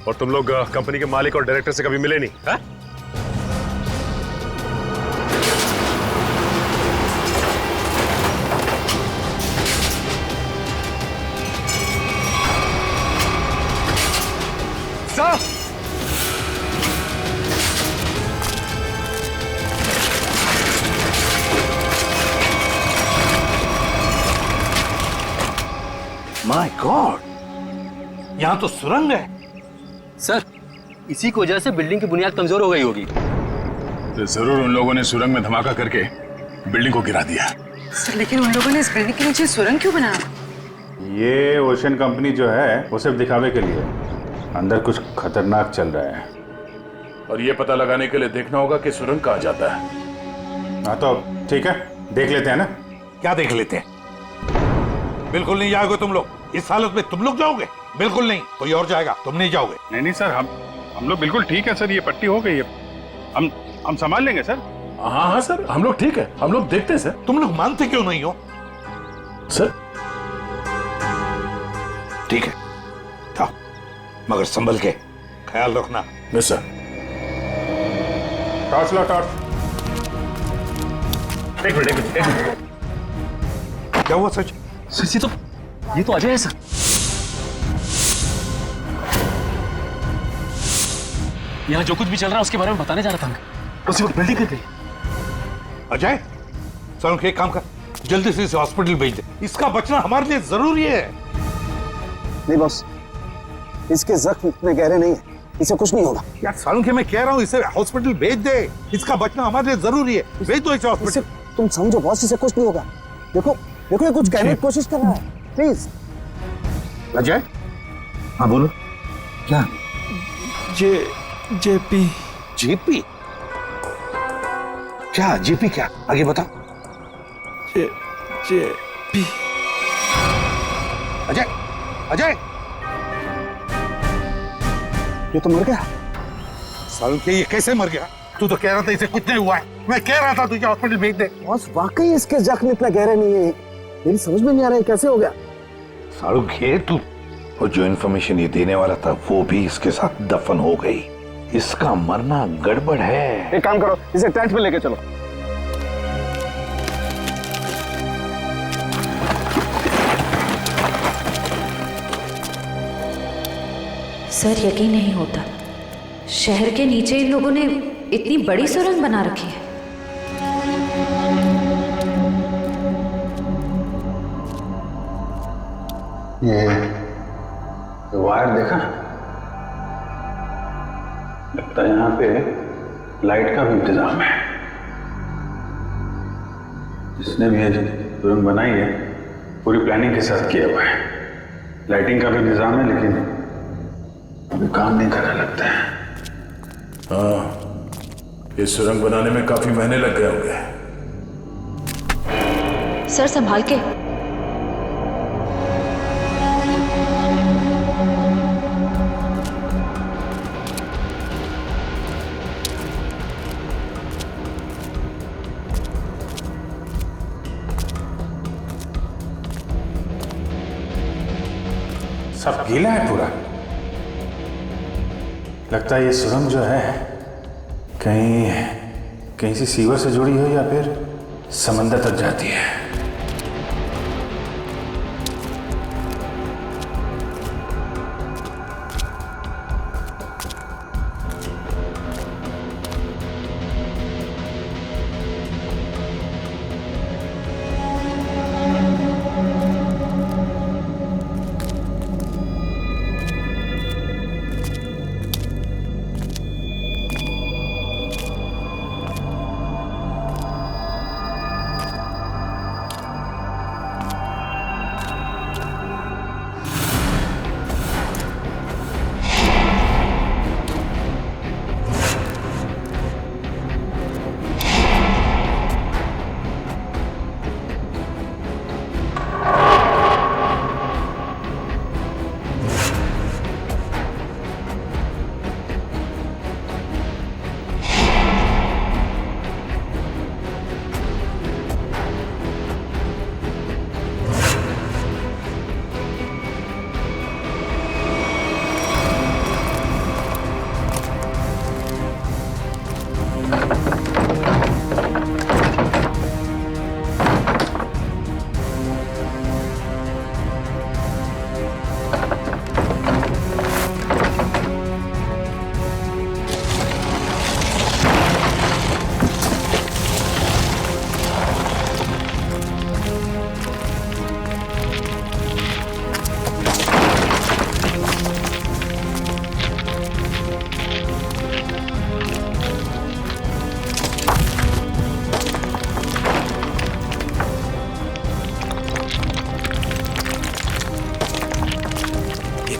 और तुम लोग कंपनी के मालिक और डायरेक्टर से कभी मिले नहीं? हा? माय गॉड, यहाँ तो सुरंग है। सर इसी की वजह से बिल्डिंग की बुनियाद कमजोर हो गई होगी। तो जरूर उन लोगों ने सुरंग में धमाका करके बिल्डिंग को गिरा दिया। सर लेकिन उन लोगों ने इस बिल्डिंग के नीचे सुरंग क्यों बनाया? ये ओशन कंपनी जो है वो सिर्फ दिखावे के लिए, अंदर कुछ खतरनाक चल रहा है और ये पता लगाने के लिए देखना होगा कि सुरंग कहाँ जाता है। हाँ तो ठीक है, देख लेते हैं ना। क्या देख लेते हैं? बिल्कुल नहीं जाओगे तुम लोग। इस हालत में तुम लोग जाओगे? बिल्कुल नहीं, कोई और जाएगा, तुम नहीं जाओगे। नहीं सर, हम लोग बिल्कुल ठीक है सर, ये पट्टी हो गई है, हम संभाल लेंगे सर। हाँ सर, हम लोग ठीक है, हम लोग देखते हैं सर। तुम लोग मानते क्यों नहीं हो? सर ठीक है था, मगर संभल के ख्याल रखना। Yes sir. टॉर्च लो, टॉर्च। एक मिनट। क्या हुआ सच? सर ये तो अजय है सर। यहाँ जो कुछ भी चल रहा है उसके बारे में बताने जा रहा था मैं। उसी वक्त बिल्डिंग गिर गई। अजय, सर एक काम कर, जल्दी से इसे हॉस्पिटल भेज दे। इसका बचना हमारे लिए जरूरी है। नहीं बॉस, इसके जख्म इतने गहरे नहीं है, इसे कुछ नहीं होगा। यार सालुंखे, मैं कह रहा हूँ इसे हॉस्पिटल भेज दे। इसका बचना हमारे लिए जरूरी है, भेज दो इसे हॉस्पिटल। तुम समझो बॉस, इसे कुछ नहीं होगा। देखो ये कुछ कहने की कोशिश कर रहा है, प्लीज। अजय, हाँ बोलो। क्या? जेपी। जेपी क्या? जेपी क्या? आगे बताओ। जेपी। अजय, अजय, ये तो मर गया। सालुंखे ये कैसे मर गया? तू तो कह रहा था इसे कुछ नहीं हुआ है। मैं कह रहा था तुझे हॉस्पिटल भेज दे। बॉस वाकई इसके जख्म इतना गहरे नहीं है, मेरी समझ में नहीं आ रहा है कैसे हो गया। सालुंखे तू, और जो इन्फॉर्मेशन ये देने वाला था वो भी इसके साथ दफन हो गई। इसका मरना गड़बड़ है। एक काम करो, इसे टेंट में लेके चलो। सर यकीन नहीं होता, शहर के नीचे इन लोगों ने इतनी बड़ी सुरंग बना रखी है। ये वायर देखा, लगता है यहाँ पे लाइट का भी इंतजाम है। जिसने भी ये सुरंग बनाई है पूरी प्लानिंग के साथ किया हुआ है। लाइटिंग का भी इंतजाम है, लेकिन अभी काम नहीं कर रहा लगता है। हाँ, ये सुरंग बनाने में काफी महीने लग गए होंगे। सर संभाल के। सब गीला है पूरा। लगता है ये सुरंग जो है कहीं से सीवर से जुड़ी हो या फिर समंदर तक जाती है।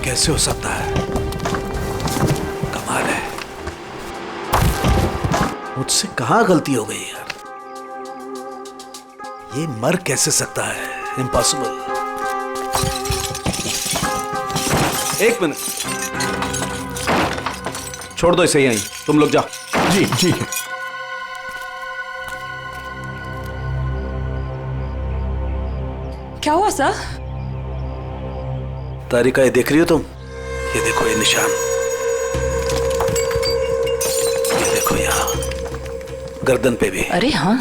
कैसे हो सकता है? कमाल है। मुझसे कहां गलती हो गई यार? ये मर कैसे सकता है? इम्पॉसिबल। एक मिनट, छोड़ दो इसे यहीं, तुम लोग जाओ। जी ठीक है। क्या हुआ सर? तारिका, ये देख रही हो तुम? ये देखो, ये निशान, ये देखो यहाँ गर्दन पे भी। अरे हाँ,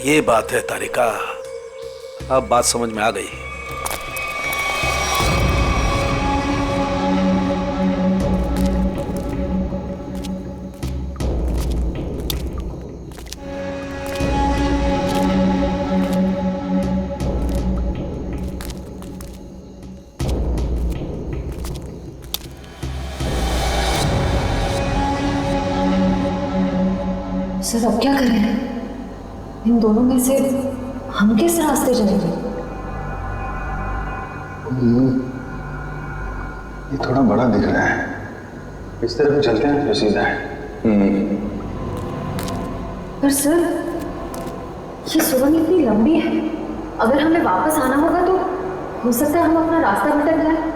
ये बात है तारिका, अब बात समझ में आ गई। सर अब क्या करें? इन दोनों में से हम किस रास्ते जाएंगे? ये थोड़ा बड़ा दिख रहा है, इस तरफ चलते हैं जो सीधा है। पर सर ये सुरंग इतनी लंबी है, अगर हमें वापस आना होगा तो हो सकता है हम अपना रास्ता भटक जाए।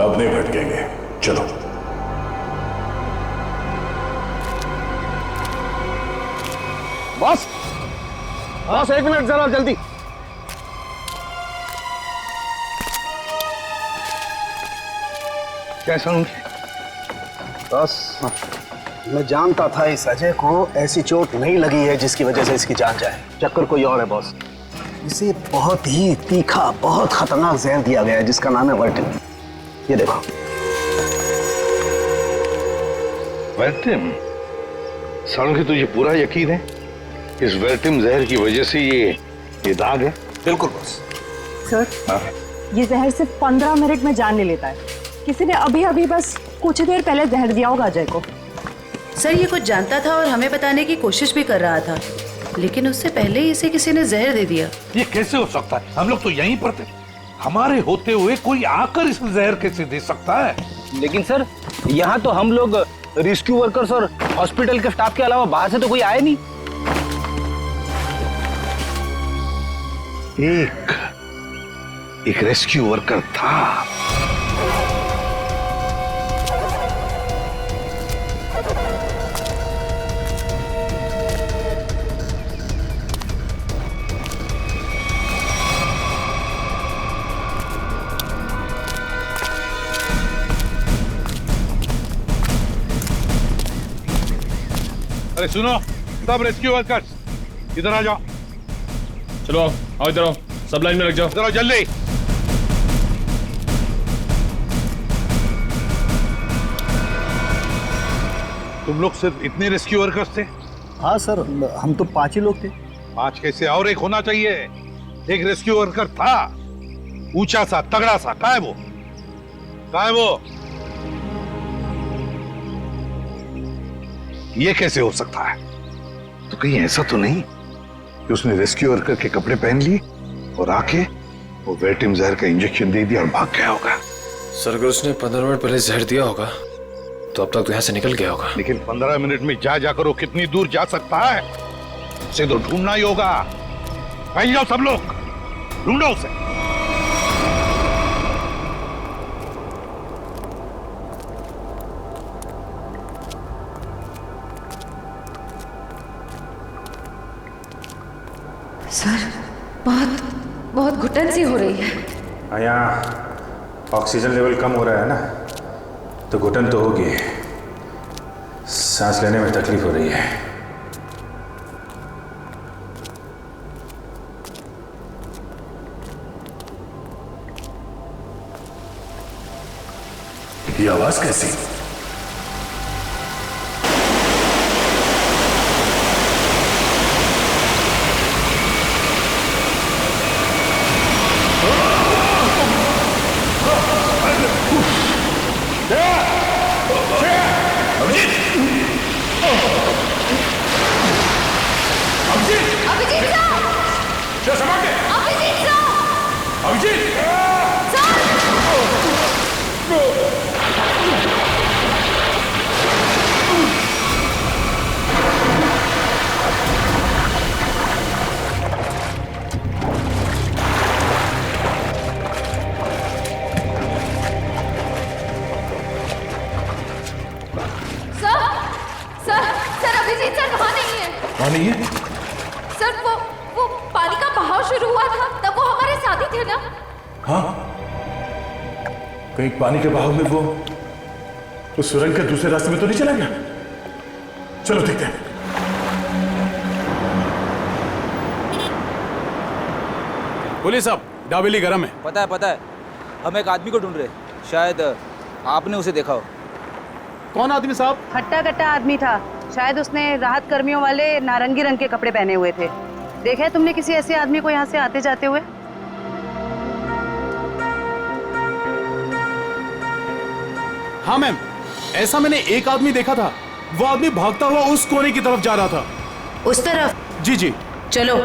अब नहीं भटकेंगे, चलो। बॉस, बॉस एक मिनट जरा जल्दी। कैसा हूँ? बस मैं जानता था इस अजय को ऐसी चोट नहीं लगी है जिसकी वजह से इसकी जान जाए। चक्कर कोई और है बॉस। इसे बहुत ही तीखा, बहुत खतरनाक जहर दिया गया है जिसका नाम है वर्टिन। ये देखो। वर्टिन? सालों की तुझे पूरा यकीन है इस वर्टिन जहर की वजह से ये दाग है? बिल्कुल बॉस। सर, ये जहर सिर्फ 15 मिनट में जान ले लेता है। किसी ने अभी अभी बस कुछ देर पहले जहर दिया होगा अजय को। सर, ये कुछ जानता था और हमें बताने की कोशिश भी कर रहा था, लेकिन उससे पहले ही इसे किसी ने जहर दे दिया। ये कैसे हो सकता है? हम लोग तो यहीं पर थे। हमारे होते हुए कोई आकर इस जहर कैसे दे सकता है? लेकिन सर, यहाँ तो हम लोग रेस्क्यू वर्कर्स और हॉस्पिटल के स्टाफ के अलावा बाहर से तो कोई आया नहीं। एक रेस्क्यू वर्कर था। अरे सुनो, सब रेस्क्यू वर्कर्स इधर आ जाओ। चलो आओ, इधर आओ, सब लाइन में लग जाओ। इधर आओ जल्दी। तुम लोग सिर्फ इतने रेस्क्यू वर्कर्स थे? हाँ सर, हम तो 5 ही लोग थे। 5 कैसे? और एक होना चाहिए। एक रेस्क्यू वर्कर था, ऊंचा सा, तगड़ा सा। कहाँ है वो? कहाँ है वो? ये कैसे हो सकता है? तो कहीं ऐसा तो नहीं कि उसने रेस्क्यू वर्कर के कपड़े पहन लिए और आके वो वर्टिन जहर का इंजेक्शन दे दिया और भाग गया होगा? सर, अगर उसने 15 मिनट पहले जहर दिया होगा तो अब तक तो यहाँ से निकल गया होगा। लेकिन 15 मिनट में जाकर वो कितनी दूर जा सकता है? उसे तो ढूंढना ही होगा। कहीं जाओ सब लोग, ढूंढो उसे। सर, बहुत घुटन सी हो रही है। यहाँ ऑक्सीजन लेवल कम हो रहा है ना, तो घुटन तो होगी। सांस लेने में तकलीफ हो रही है। ये आवाज कैसी? नहीं है? सर, वो पानी का बहाव शुरू हुआ था तब वो हमारे साथ ही थे ना? हाँ, कहीं पानी के बहाव में वो उस सुरंग के दूसरे रास्ते में तो नहीं चला गया? चलो देखते हैं। पुलिस साहब, डाबेली गरम है। पता है। हम एक आदमी को ढूंढ रहे, शायद आपने उसे देखा हो। कौन आदमी साहब? हट्टा कट्टा आदमी था, शायद उसने राहत कर्मियों वाले नारंगी रंग के कपड़े पहने हुए थे। देखा है तुमने किसी ऐसे आदमी को यहाँ से आते जाते हुए? हाँ मैम, ऐसा मैंने एक आदमी देखा था। वो आदमी भागता हुआ उस कोने की तरफ जा रहा था। उस तरफ? जी जी। चलो।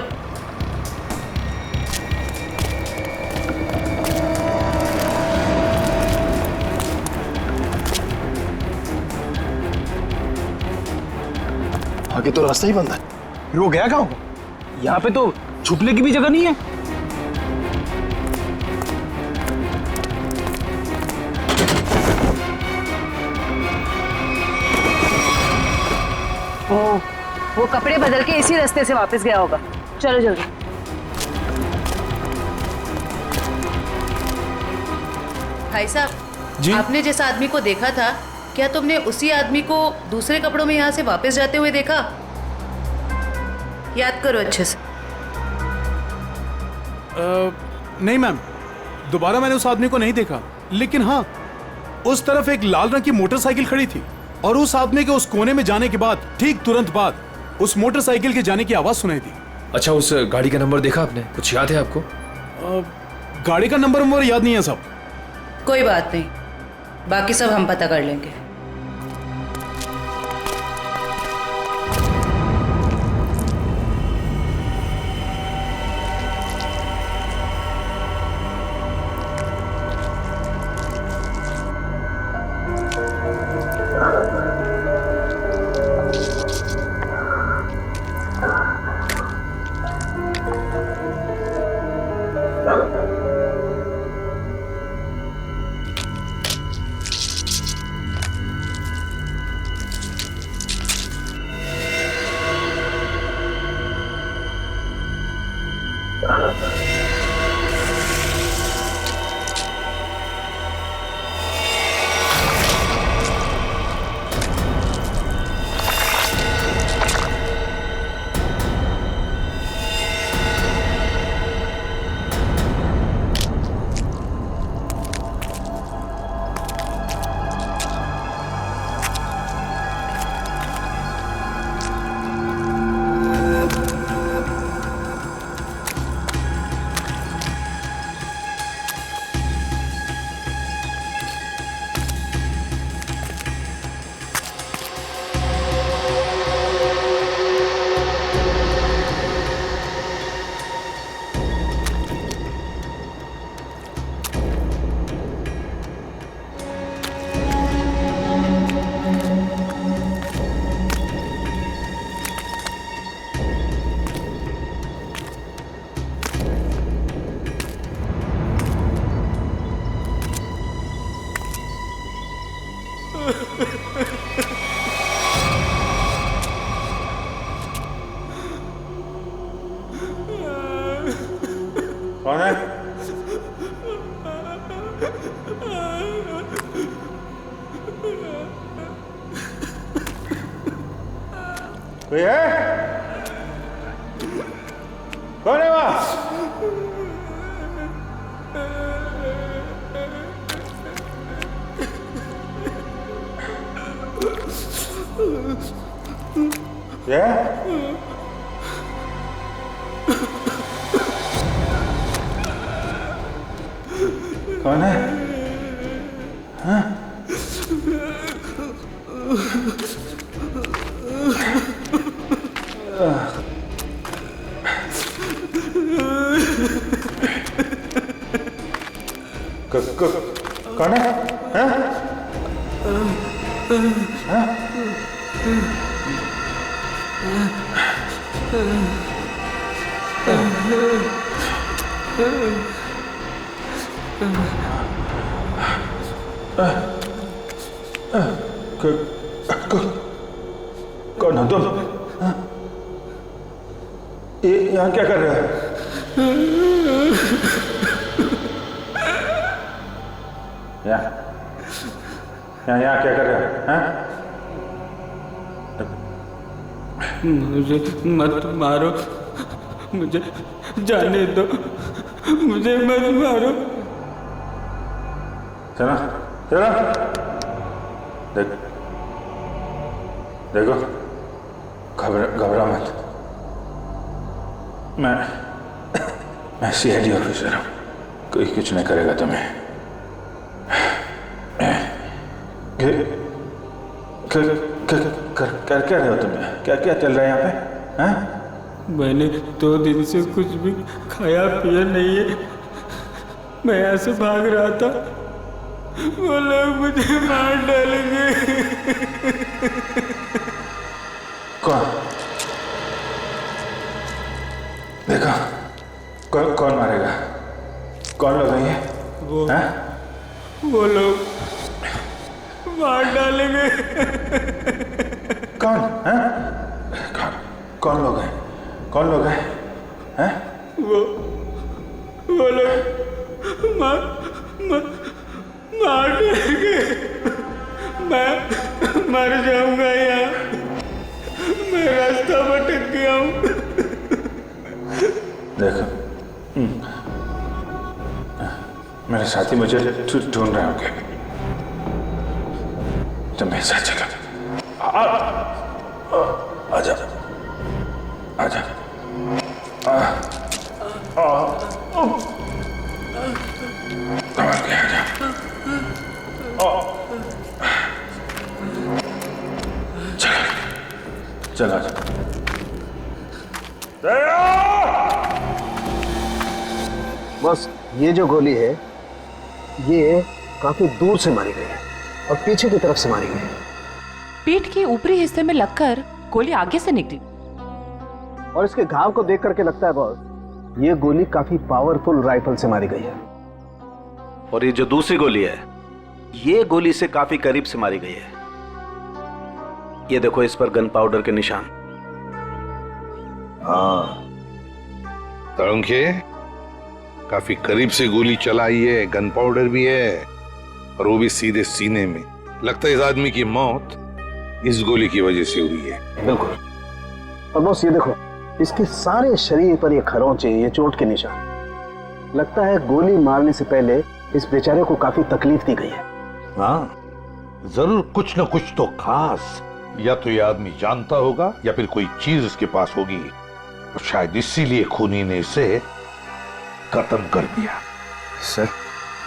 आगे तो रास्ता ही बंद है। फिर वो गया कहाँ? यहाँ पे तो छुपने की भी जगह नहीं है। वो कपड़े बदल के इसी रास्ते से वापस गया होगा। चलो जल्दी। भाई साहब, आपने जिस आदमी को देखा था क्या तुमने उसी आदमी को दूसरे कपड़ों में यहाँ से वापस जाते हुए देखा? याद करो अच्छे से। नहीं मैम, दोबारा मैंने उस आदमी को नहीं देखा, लेकिन हाँ, उस तरफ एक लाल रंग की मोटरसाइकिल खड़ी थी और उस आदमी के उस कोने में जाने के बाद ठीक तुरंत बाद उस मोटरसाइकिल के जाने की आवाज सुनाई दी। अच्छा, उस गाड़ी का नंबर देखा आपने? कुछ याद है आपको? गाड़ी का नंबर याद नहीं है साहब। कोई बात नहीं, बाकी सब हम पता कर लेंगे। कौन है? कोई है? कौन है वहां? क्या? कौन है? हाँ? कौन है? हाँ? हाँ? कौन हो तुम? ये यहाँ क्या कर रहे हो? यहाँ क्या कर रहे हो? हाँ? मुझे मत मारो, मुझे जाने दो, मुझे मत मारो। चलो चलो, देखो घबरा मत। मैं सीआईडी ऑफिसर हूँ, कोई कुछ नहीं करेगा तुम्हें। कर क्या रहे हो तुम? क्या क्या चल रहा है यहाँ पे? हाँ? मैंने 2 दिन से कुछ भी खाया पिया नहीं है। मैं यहाँ से भाग रहा था, वो लोग मुझे मार डालेंगे। कौन? देखा कौन मारेगा? कौन लोग हैं ये? वो लोग मार डालेंगे। कौन? हैं? कौन लोग हैं? कौन लोग हैं? हैं? वो लोग मार डालेंगे, मैं मर जाऊंगा यहाँ। मैं रास्ता भटक गया हूँ। देखो, मेरे साथी मुझे ढूंढ रहे होंगे। तुम मेरे साथ चलो। आजा, आजा। संभाल के आजा। चलो, चलो आजा। बस ये जो गोली है ये काफी दूर से मारी गई है और पीछे की तरफ से मारी गई है। पीठ के ऊपरी हिस्से में लगकर गोली आगे से निकली। और इसके घाव को देख करके लगता है बॉस ये गोली काफी पावरफुल राइफल से मारी गई है। और ये जो दूसरी गोली है ये गोली से काफी करीब से मारी गई है। ये देखो इस पर गन पाउडर के निशान। हाँ तरुणखे, काफी करीब से गोली चलाई है, गन पाउडर भी है और वो भी सीधे सीने में। लगता है इस आदमी की मौत इस गोली की वजह से हुई है। बिल्कुल। और बॉस ये देखो इसके सारे शरीर पर ये खरोंचे, ये चोट के निशान। लगता है गोली मारने से पहले इस बेचारे को काफी तकलीफ दी गई है। हाँ जरूर कुछ न कुछ तो खास या तो ये आदमी जानता होगा या फिर कोई चीज इसके पास होगी और शायद इसीलिए खूनी ने इसे खत्म कर दिया। सर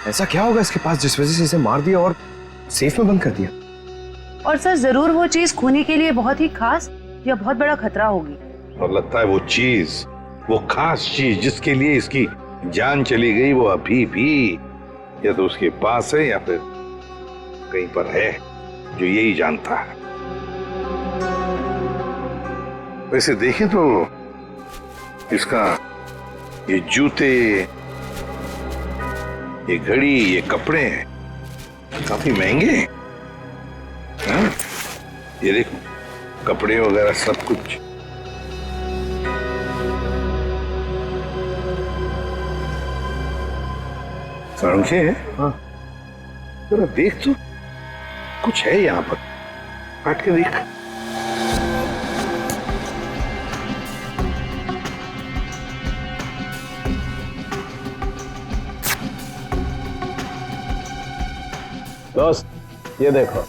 ऐसा क्या होगा इसके पास जिस वजह से इसे मार दिया और सेफ में बंद कर दिया? और सर जरूर वो चीज खूनी के लिए बहुत ही खास या बहुत बड़ा खतरा होगी। और लगता है वो चीज, वो खास चीज जिसके लिए इसकी जान चली गई वो अभी भी या तो उसके पास है या फिर कहीं पर है जो यही जानता है। वैसे देखें तो इसका ये जूते, ये घड़ी, ये कपड़े काफी महंगे हैं। हाँ? ये देखो कपड़े वगैरह सब कुछ। तरुणखे, हाँ जरा देख तो कुछ है यहाँ पर, काट के देख। दोस्त ये देखो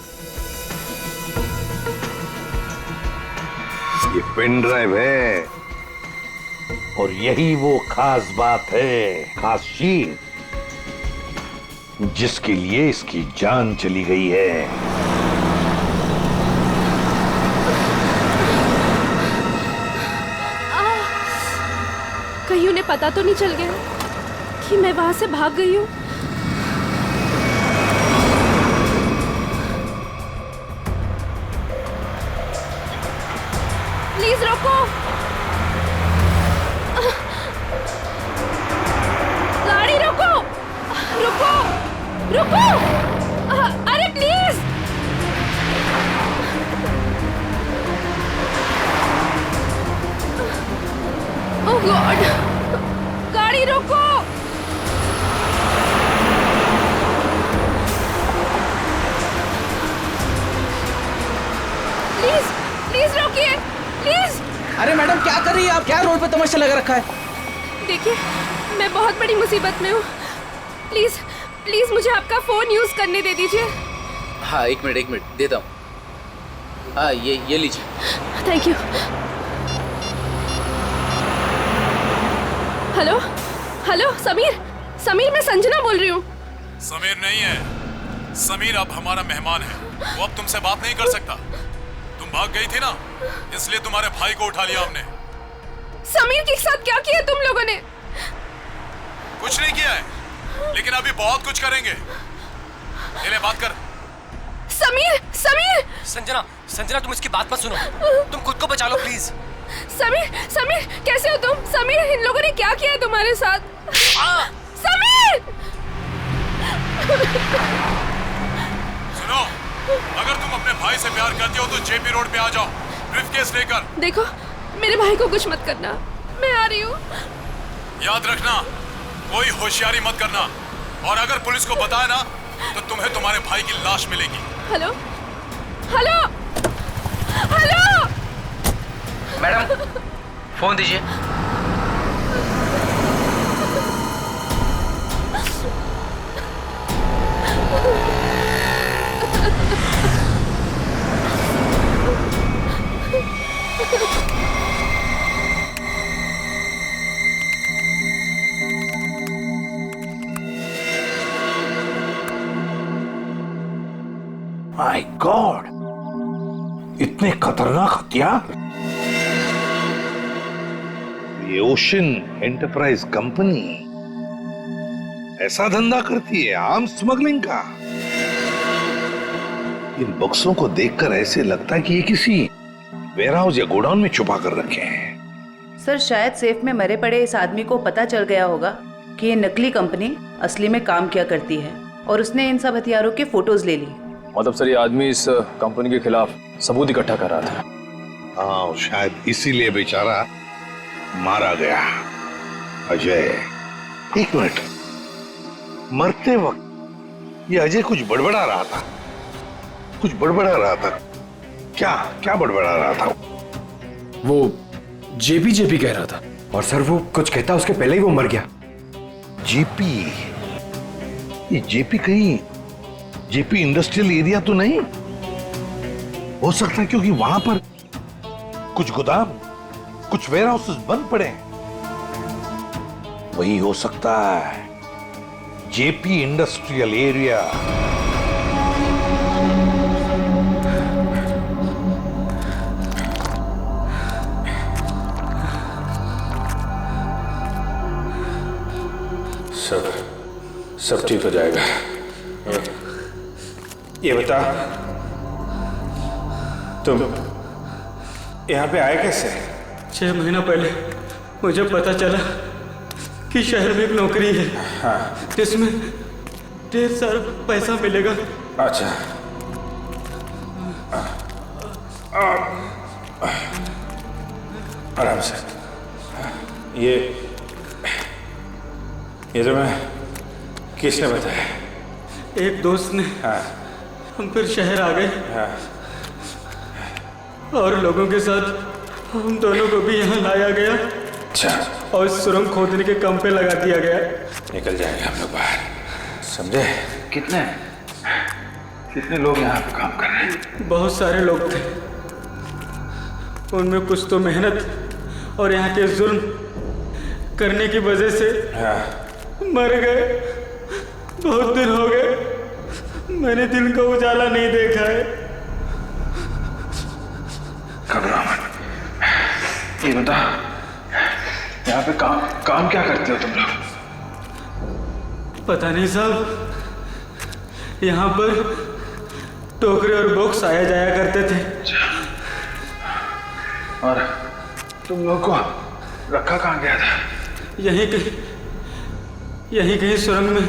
ये पेन ड्राइव है और यही वो खास बात है, खास चीज जिसके लिए इसकी जान चली गई है। कहीं उन्हें पता तो नहीं चल गया कि मैं वहां से भाग गई हूँ? प्लीज रोको, गाड़ी रोको, रुको, रुको, अरे प्लीज। ओह गॉड, गाड़ी रोको। प्लीज प्लीज रोकिए, प्लीज। अरे मैडम क्या कर रही है आप? क्या रोड पे तमाशा लगा रखा है? देखिए मैं बहुत बड़ी मुसीबत में हूँ। प्लीज प्लीज मुझे आपका फोन यूज करने दे दीजिए। हाँ एक मिनट देता हूँ। हाँ ये लीजिए। Thank you. Hello hello Sameer, Sameer मैं संजना बोल रही हूँ। समीर नहीं है, समीर अब हमारा मेहमान है, वो अब तुमसे बात नहीं कर सकता। तुम भाग गई थी ना, इसलिए तुम्हारे भाई को उठा लिया हमने। समीर के साथ क्या किया तुम लोगों ने? कुछ नहीं किया है, लेकिन अभी बहुत कुछ करेंगे। ले बात कर। समीर समीर। संजना तुम इसकी बात मत सुनो, तुम खुद को बचा लो प्लीज। समीर कैसे हो तुम? समीर इन लोगों ने क्या किया है तुम्हारे साथ? समीर सुनो, अगर तुम अपने भाई से प्यार करती हो तो जेपी रोड पे आ जाओ, ब्रीफकेस लेकर। देखो मेरे भाई को कुछ मत करना, मैं आ रही हूँ। याद रखना कोई होशियारी मत करना, और अगर पुलिस को बताया ना तो तुम्हें तुम्हारे भाई की लाश मिलेगी। Hello hello hello madam phone दीजिए। माय गॉड, इतने खतरनाक हथियार। ये ओशन एंटरप्राइज कंपनी ऐसा धंधा करती है, आर्म्स स्मगलिंग का। इन बक्सों को देखकर ऐसे लगता है कि ये किसी वेयरहाउस या गोडाउन में छुपा कर रखे हैं। सर शायद सेफ में मरे पड़े इस आदमी को पता चल गया होगा कि ये नकली कंपनी असली में काम किया करती है और उसने इन सब हथियारों के फोटोज ले ली। मतलब सर ये आदमी इस कंपनी के खिलाफ सबूत इकट्ठा कर रहा था। हाँ, शायद इसीलिए बेचारा मारा गया। अजय, एक मिनट, मरते वक्त ये अजय कुछ बड़बड़ा रहा था, कुछ बड़बड़ा रहा था। क्या क्या बड़बड़ा रहा था? वो जेपी कह रहा था। और सर वो कुछ कहता उसके पहले ही वो मर गया। जेपी? ये जेपी कहीं जेपी इंडस्ट्रियल एरिया तो नहीं हो सकता? क्योंकि वहां पर कुछ गोदाम, कुछ वेयरहाउसेस बंद पड़े हैं। वही हो सकता है, जेपी इंडस्ट्रियल एरिया। सब ठीक हो जाएगा। ये बता, तुम यहाँ पे आए कैसे? 6 महीना पहले मुझे पता चला कि शहर में एक नौकरी है, हाँ, जिसमें ढेर सारा पैसा मिलेगा। अच्छा, आराम से। ये तुम्हें किसने बताया? एक दोस्त ने। हाँ। हम फिर शहर आ गए। हाँ। और लोगों के साथ हम दोनों को भी यहाँ लाया गया। अच्छा। और सुरंग खोदने के काम पे लगा दिया गया। निकल जाएंगे हम लोग बाहर, समझे? कितने लोग यहाँ पे काम कर रहे हैं? बहुत सारे लोग थे, उनमें कुछ तो मेहनत और यहाँ के जुल्म करने की वजह से मर गए। बहुत दिन हो गए मैंने दिन का उजाला नहीं देखा है। घबराओ मत। ये बता, यहाँ पे काम क्या करते हो तुम लोग? पता नहीं साहब, यहाँ पर टोकरे और बॉक्स आया जाया करते थे। और तुम लोग को रखा कहाँ गया था? यहीं कहीं सुरंग में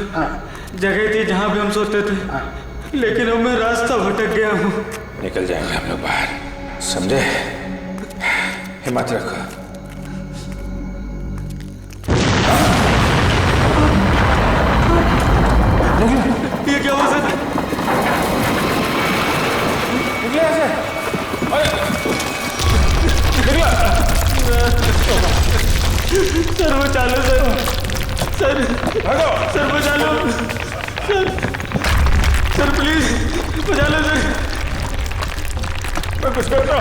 जगह थी जहाँ भी हम सोते थे, लेकिन अब मैं रास्ता भटक गया हूँ। निकल जाएंगे हम लोग बाहर, समझे? हिम्मत रखो। ये क्या हुआ सर? निकले ऐसे? सर बचा लो सर, सर बचा लो सर प्लीज बचा लो सर। मैं कुछ करता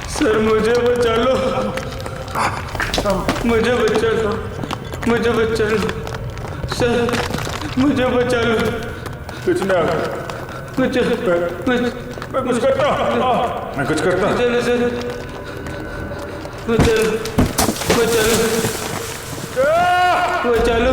सर मुझे बचा लो, मुझे बचा लो, मुझे बचा लो सर, मुझे बचा लो। कुछ ना, मुझे मैं कुछ करता हूँ। मैं कुछ करता हूँ। चलो चलो चलो चलो चलो।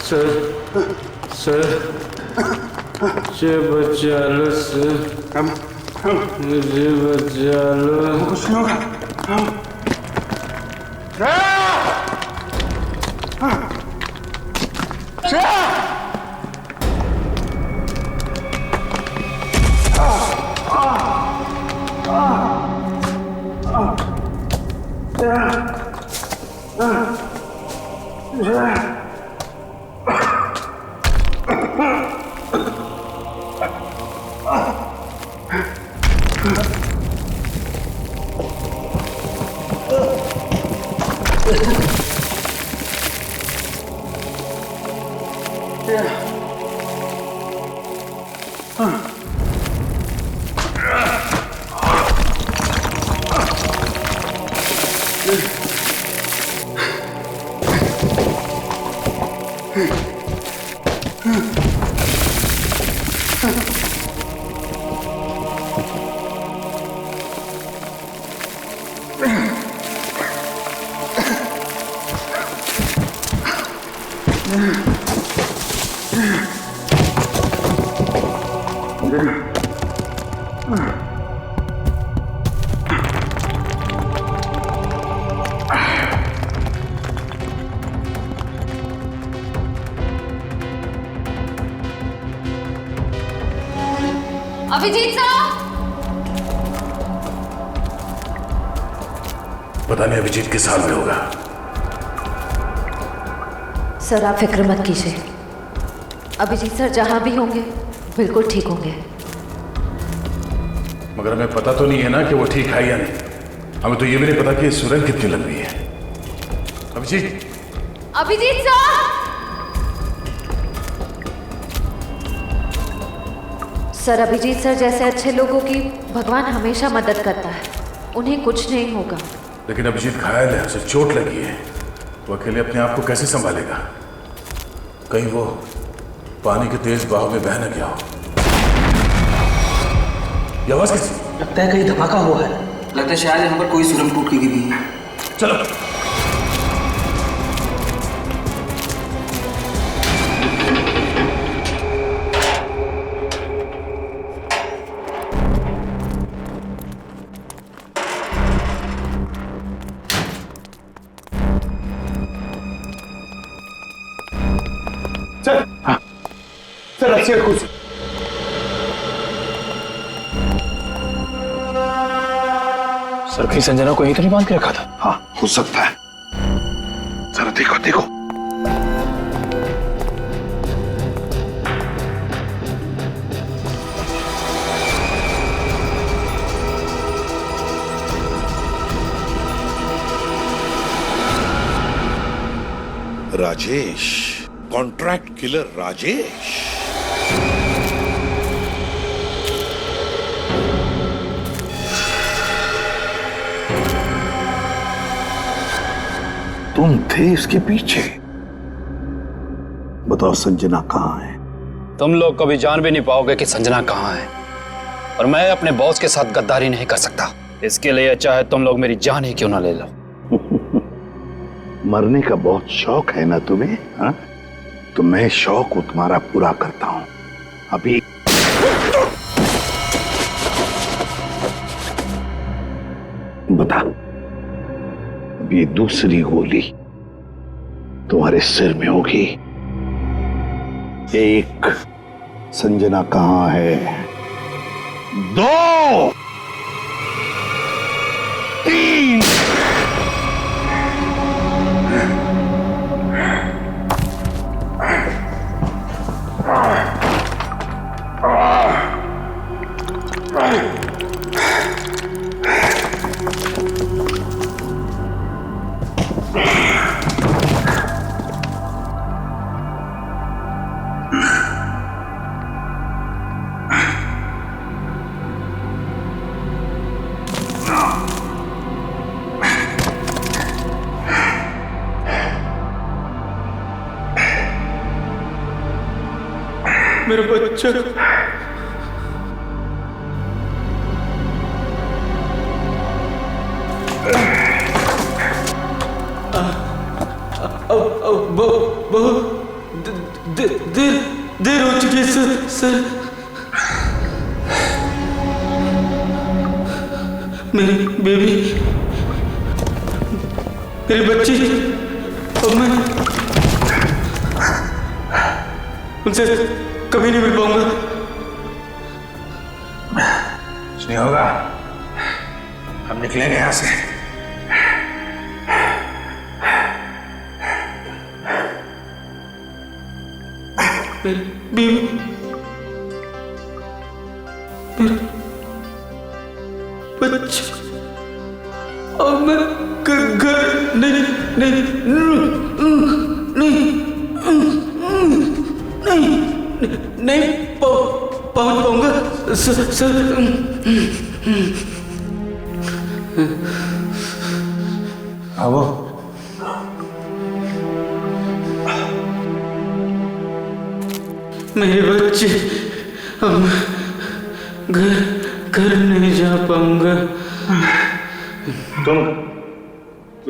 सर सर मुझे बचा लो सर, मुझे बचा लो। कुछ नहीं होगा। अभिजीत साहब, पता नहीं अभिजीत किस हाल में होगा। सर आप फिक्र मत कीजिए, अभिजीत सर जहां भी होंगे बिल्कुल ठीक होंगे। मगर हमें पता तो नहीं है ना कि वो ठीक है या नहीं। हमें तो ये भी नहीं पता कि सुरंग कितनी लंबी है। अभिजीत, अभिजीत साहब! सर अभिजीत सर जैसे अच्छे लोगों की भगवान हमेशा मदद करता है, उन्हें कुछ नहीं होगा। लेकिन अभिजीत घायल है, उसे चोट लगी है। वो अकेले अपने आप को कैसे संभालेगा? कहीं वो पानी के तेज बहाव में बह न गया हो। ये आवाज किसी? लगता है कहीं धमाका हुआ है। लगता है शायद यहाँ पर कोई सुरंग टूट के गिरी है। चलो। सर रस्सी और कुर्सी। सर कहीं संजना को यहीं तो नहीं बांध के रखा था? हाँ हो सकता है। जरा देखो देखो। Rajesh, contract killer Rajesh. तुम थे इसके पीछे। बताओ संजना कहाँ है? तुम लोग कभी जान भी नहीं पाओगे कि संजना कहाँ है, और मैं अपने बॉस के साथ गद्दारी नहीं कर सकता। इसके लिए चाहे तुम लोग मेरी जान ही क्यों ना ले लो। मरने का बहुत शौक है ना तुम्हें? हा? तो मैं शौक को तुम्हारा पूरा करता हूं। अभी बता, अभी दूसरी गोली तुम्हारे सिर में होगी। एक, संजना कहां है? 2, 3। मेरा बच्चा। बहुत देर हो चुकी है सर। मेरी बेबी, मेरी बच्ची, अब मैं उनसे कभी नहीं मिल पाऊंगा। कुछ नहीं होगा, हम निकलेंगे यहां से। मेरी बीवी, मेरा बच्चा, और मैं घर नहीं नहीं नहीं पहुंच पाऊंगा सर। आओ। मेरे बच्चे, अब घर नहीं जा पाऊंगा। तुम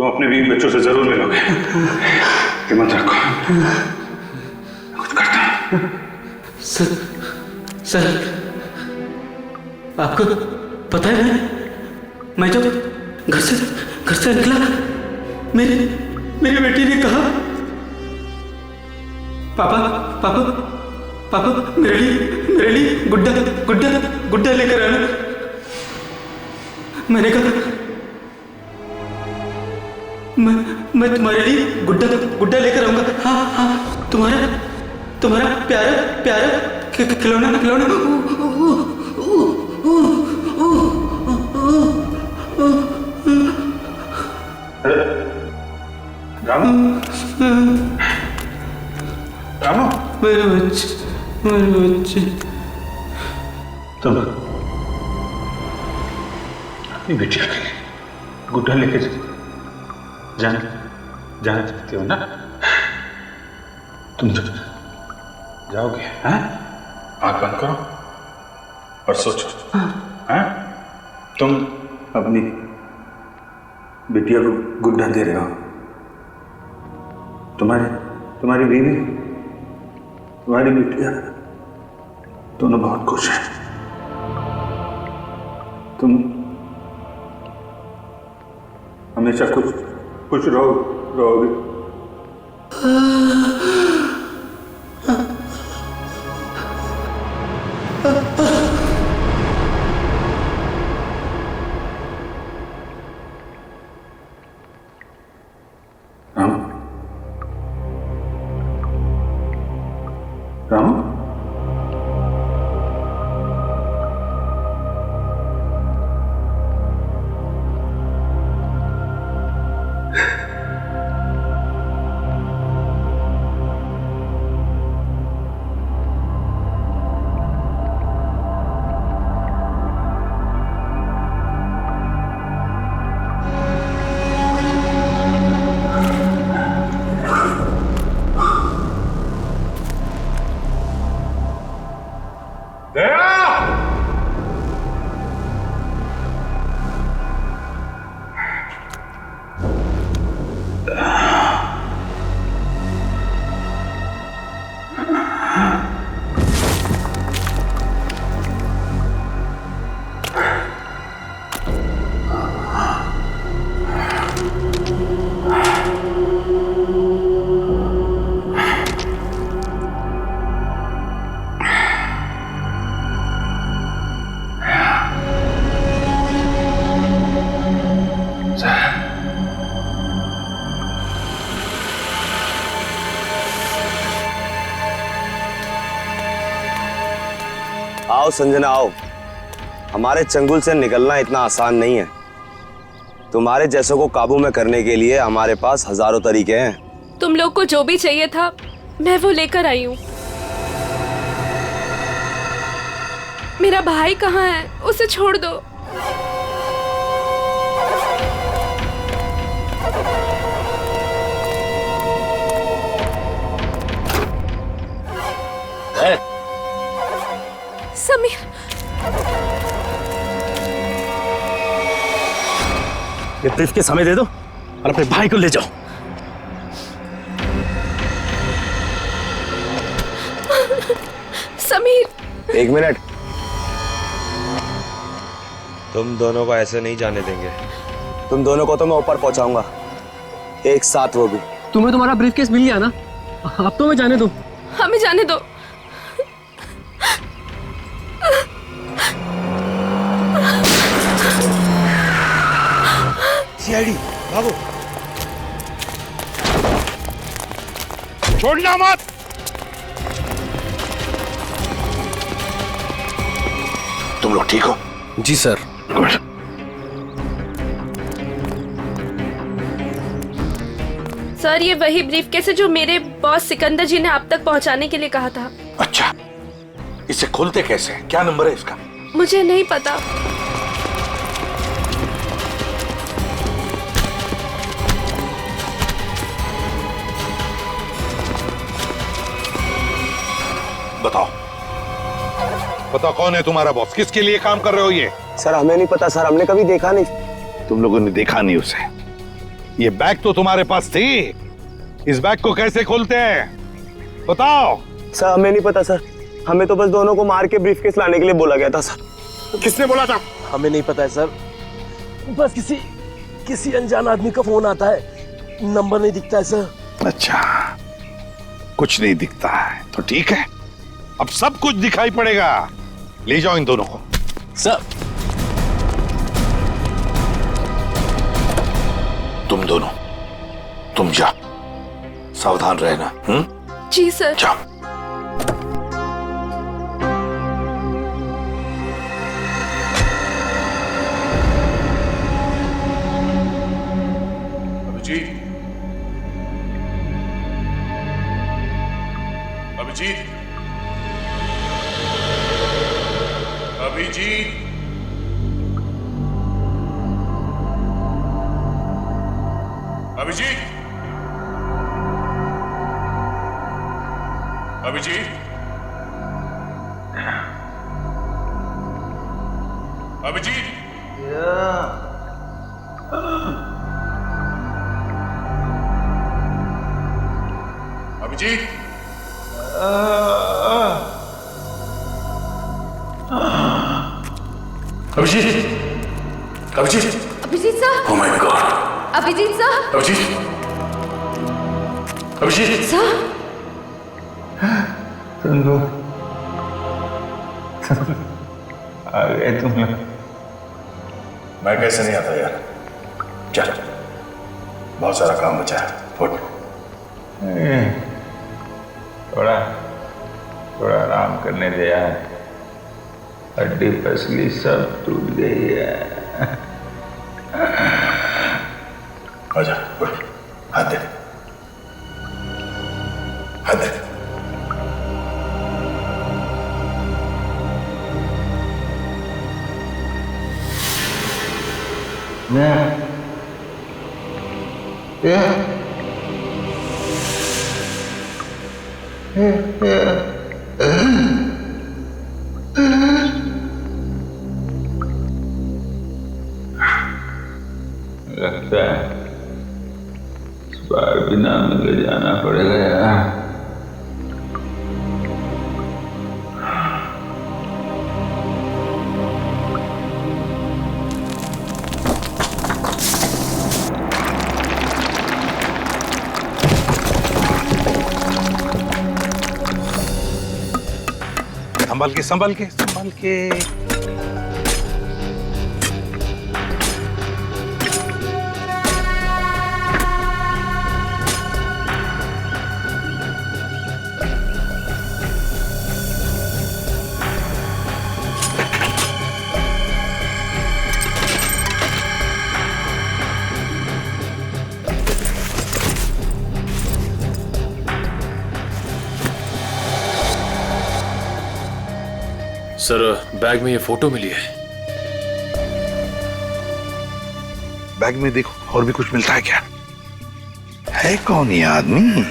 अपने बीवी बच्चों से जरूर मिलोगे, हिम्मत रखो। कुछ करता हूं। सर, आपको पता है मैं जब घर से निकला, मेरी बेटी ने कहा, पापा मेरे लिए गुड्डा लेकर आना। मैंने कहा मैं तुम्हारे लिए गुड्डा लेकर आऊंगा। हाँ, तुम्हारा प्यारा खिलौना। रामू, मेरे बच्चे, तुम अपनी बेटिया के लिए गुड्डा लेके जाना चाहती हो ना? तुम जाओगे? हैं? आंख बंद करो और सोचो। हैं? तुम अपनी बिटिया को गुड्डा दे रहे हो। तुम्हारी बीवी, तुम्हारी बिटिया दोनों बहुत खुश हैं। तुम हमेशा खुश रहोगे। राम, आओ संजना आओ, हमारे चंगुल से निकलना इतना आसान नहीं है। तुम्हारे जैसों को काबू में करने के लिए हमारे पास हजारों तरीके हैं। तुम लोग को जो भी चाहिए था मैं वो लेकर आई हूँ। मेरा भाई कहाँ है? उसे छोड़ दो। समीर, ये ब्रीफकेस हमें दे दो और अपने भाई को ले जाओ। समीर, एक मिनट, तुम दोनों को ऐसे नहीं जाने देंगे। तुम दोनों को तो मैं ऊपर पहुंचाऊंगा, एक साथ वो भी। तुम्हें तुम्हारा ब्रीफकेस मिल गया ना, अब तो मैं जाने दो। हमें जाने दो। सीआईडी, भागो। छोड़ना मत। तुम लोग ठीक हो? जी सर। गुड। सर, ये वही ब्रीफकेस है जो मेरे बॉस सिकंदर जी ने आप तक पहुंचाने के लिए कहा था। अच्छा, इसे खोलते कैसे? क्या नंबर है इसका? मुझे नहीं पता। बताओ। बताओ कौन है तुम्हारा बॉस? किसके लिए काम कर रहे हो ये? सर हमें नहीं पता सर, हमने कभी देखा नहीं। तुम लोगों ने देखा नहीं उसे? ये बैग तो तुम्हारे पास थी, इस बैग को कैसे खोलते हैं बताओ। सर हमें नहीं पता सर, हमें तो बस दोनों को मार के ब्रीफकेस लाने के लिए बोला गया था सर। किसने बोला था? हमें नहीं पता है सर, बस किसी अनजान आदमी का फोन आता है, नंबर नहीं दिखता है सर। अच्छा, कुछ नहीं दिखता है तो ठीक है, अब सब कुछ दिखाई पड़ेगा। ले जाओ इन दोनों को। सर तुम दोनों, तुम जा, सावधान रहना। जी सर। जाओ। Abhijit, Abhijit, Abhijit, Abhijit, Abhijit, Abhijit, Abhijit, Abhijit, Abhijit, Abhijit sir. Oh my God. Abhijit sir. Abhijit, Abhijit sir. तुम लोग आ गए तुम लोग। मैं कैसे नहीं आता यार? चल, बहुत सारा काम बचा है, उठ। थोड़ा आराम करने दे यार, हड्डी पसली सब टूट गई है। आजा, उठ, हाथ दे, हाथ दे। लगता है इस बार बिना मिले जाना पड़ेगा यार। संभल के संभल के संभल के। सर, बैग में ये फोटो मिली है। बैग में देखो और भी कुछ मिलता है क्या? है कौन ये आदमी?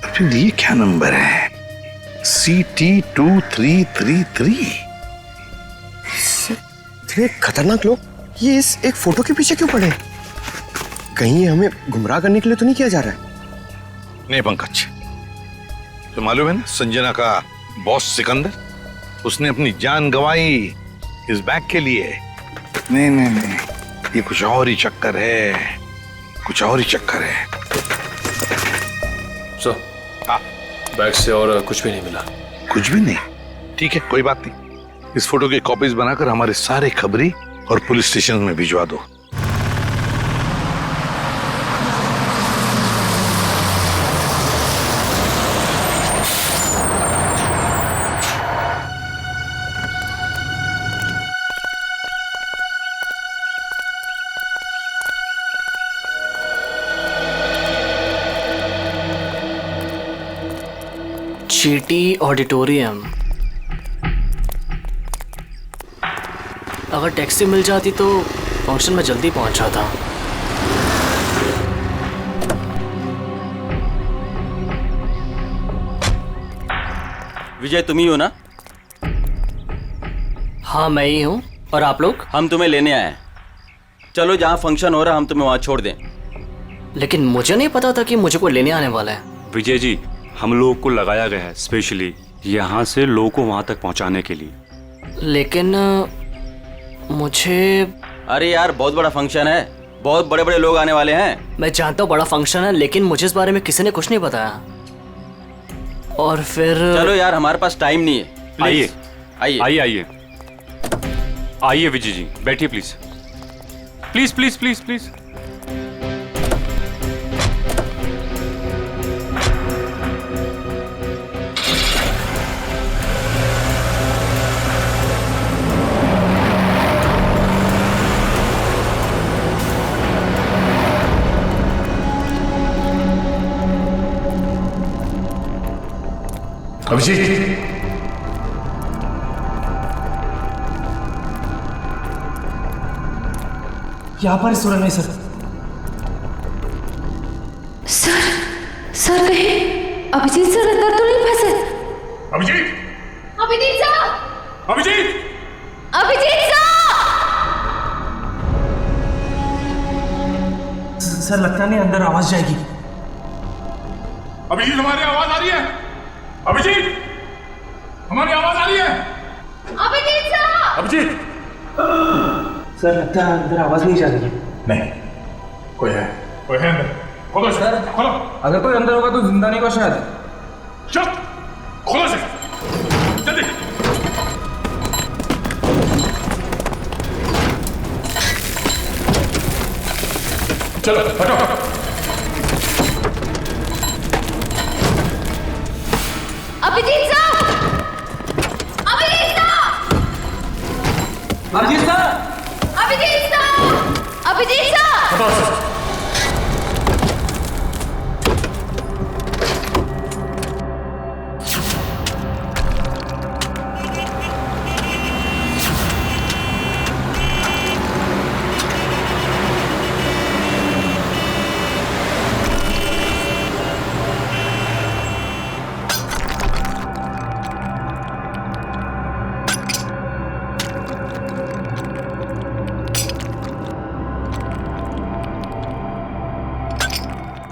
फिर ये क्या नंबर है? CT2333। इतने खतरनाक लोग ये इस एक फोटो के पीछे क्यों पड़े? कहीं हमें गुमराह करने के लिए तो नहीं किया जा रहा है? नहीं पंकज, तो मालूम है ना संजना का बॉस सिकंदर, उसने अपनी जान गंवाई इस बैग के लिए। नहीं नहीं नहीं, ये कुछ और ही चक्कर है, कुछ और ही चक्कर है। सर, बैग से और कुछ भी नहीं मिला। कुछ भी नहीं? ठीक है, कोई बात नहीं। इस फोटो की कॉपीज बनाकर हमारे सारे खबरी और पुलिस स्टेशन में भिजवा दो। GT auditorium. अगर टैक्सी मिल जाती तो फंक्शन में जल्दी पहुंच जाता। विजय, तुम ही हो ना? हाँ, मैं ही हूँ। और आप लोग? हम तुम्हें लेने आए हैं। चलो, जहाँ फंक्शन हो रहा हम तुम्हें वहाँ छोड़ दें। लेकिन मुझे नहीं पता था कि मुझे कोई लेने आने वाला है। विजय जी, हम लोगों को लगाया गया है स्पेशली यहाँ से लोगों को वहाँ तक पहुँचाने के लिए। लेकिन मुझे... अरे यार, बहुत बड़ा फंक्शन है, बहुत बड़े बड़े लोग आने वाले हैं। मैं जानता हूँ बड़ा फंक्शन है, लेकिन मुझे इस बारे में किसी ने कुछ नहीं बताया। और फिर... चलो यार, हमारे पास टाइम नहीं है। आइए आइए आइए आइए आइए विजय जी, बैठिए please please please please please. Abhijit, यहाँ पर सुरंग नहीं सर। सर कहीं अभिजीत सर अंदर तो नहीं फंसे? अभिजीत, अभिजीत सर, अभिजीत, अभिजीत सर लगता नहीं अंदर आवाज जाएगी। अभिजीत, हमारी आवाज आ रही है? अभिजीत, हमारी आवाज आ रही है? अभिजीत सर! अभिजीत! सर लगता है अंदर आवाज नहीं जा रही है। नहीं, कोई है अंदर। खोलो सर, खोलो। अगर कोई अंदर होगा तो जिंदा नहीं होगा शायद। चल, खोलो से, जल्दी। चलो, हटो। Abhijit sir! Abhijit sir! Abhijit sir! Abhijit sir! Abhijit sir!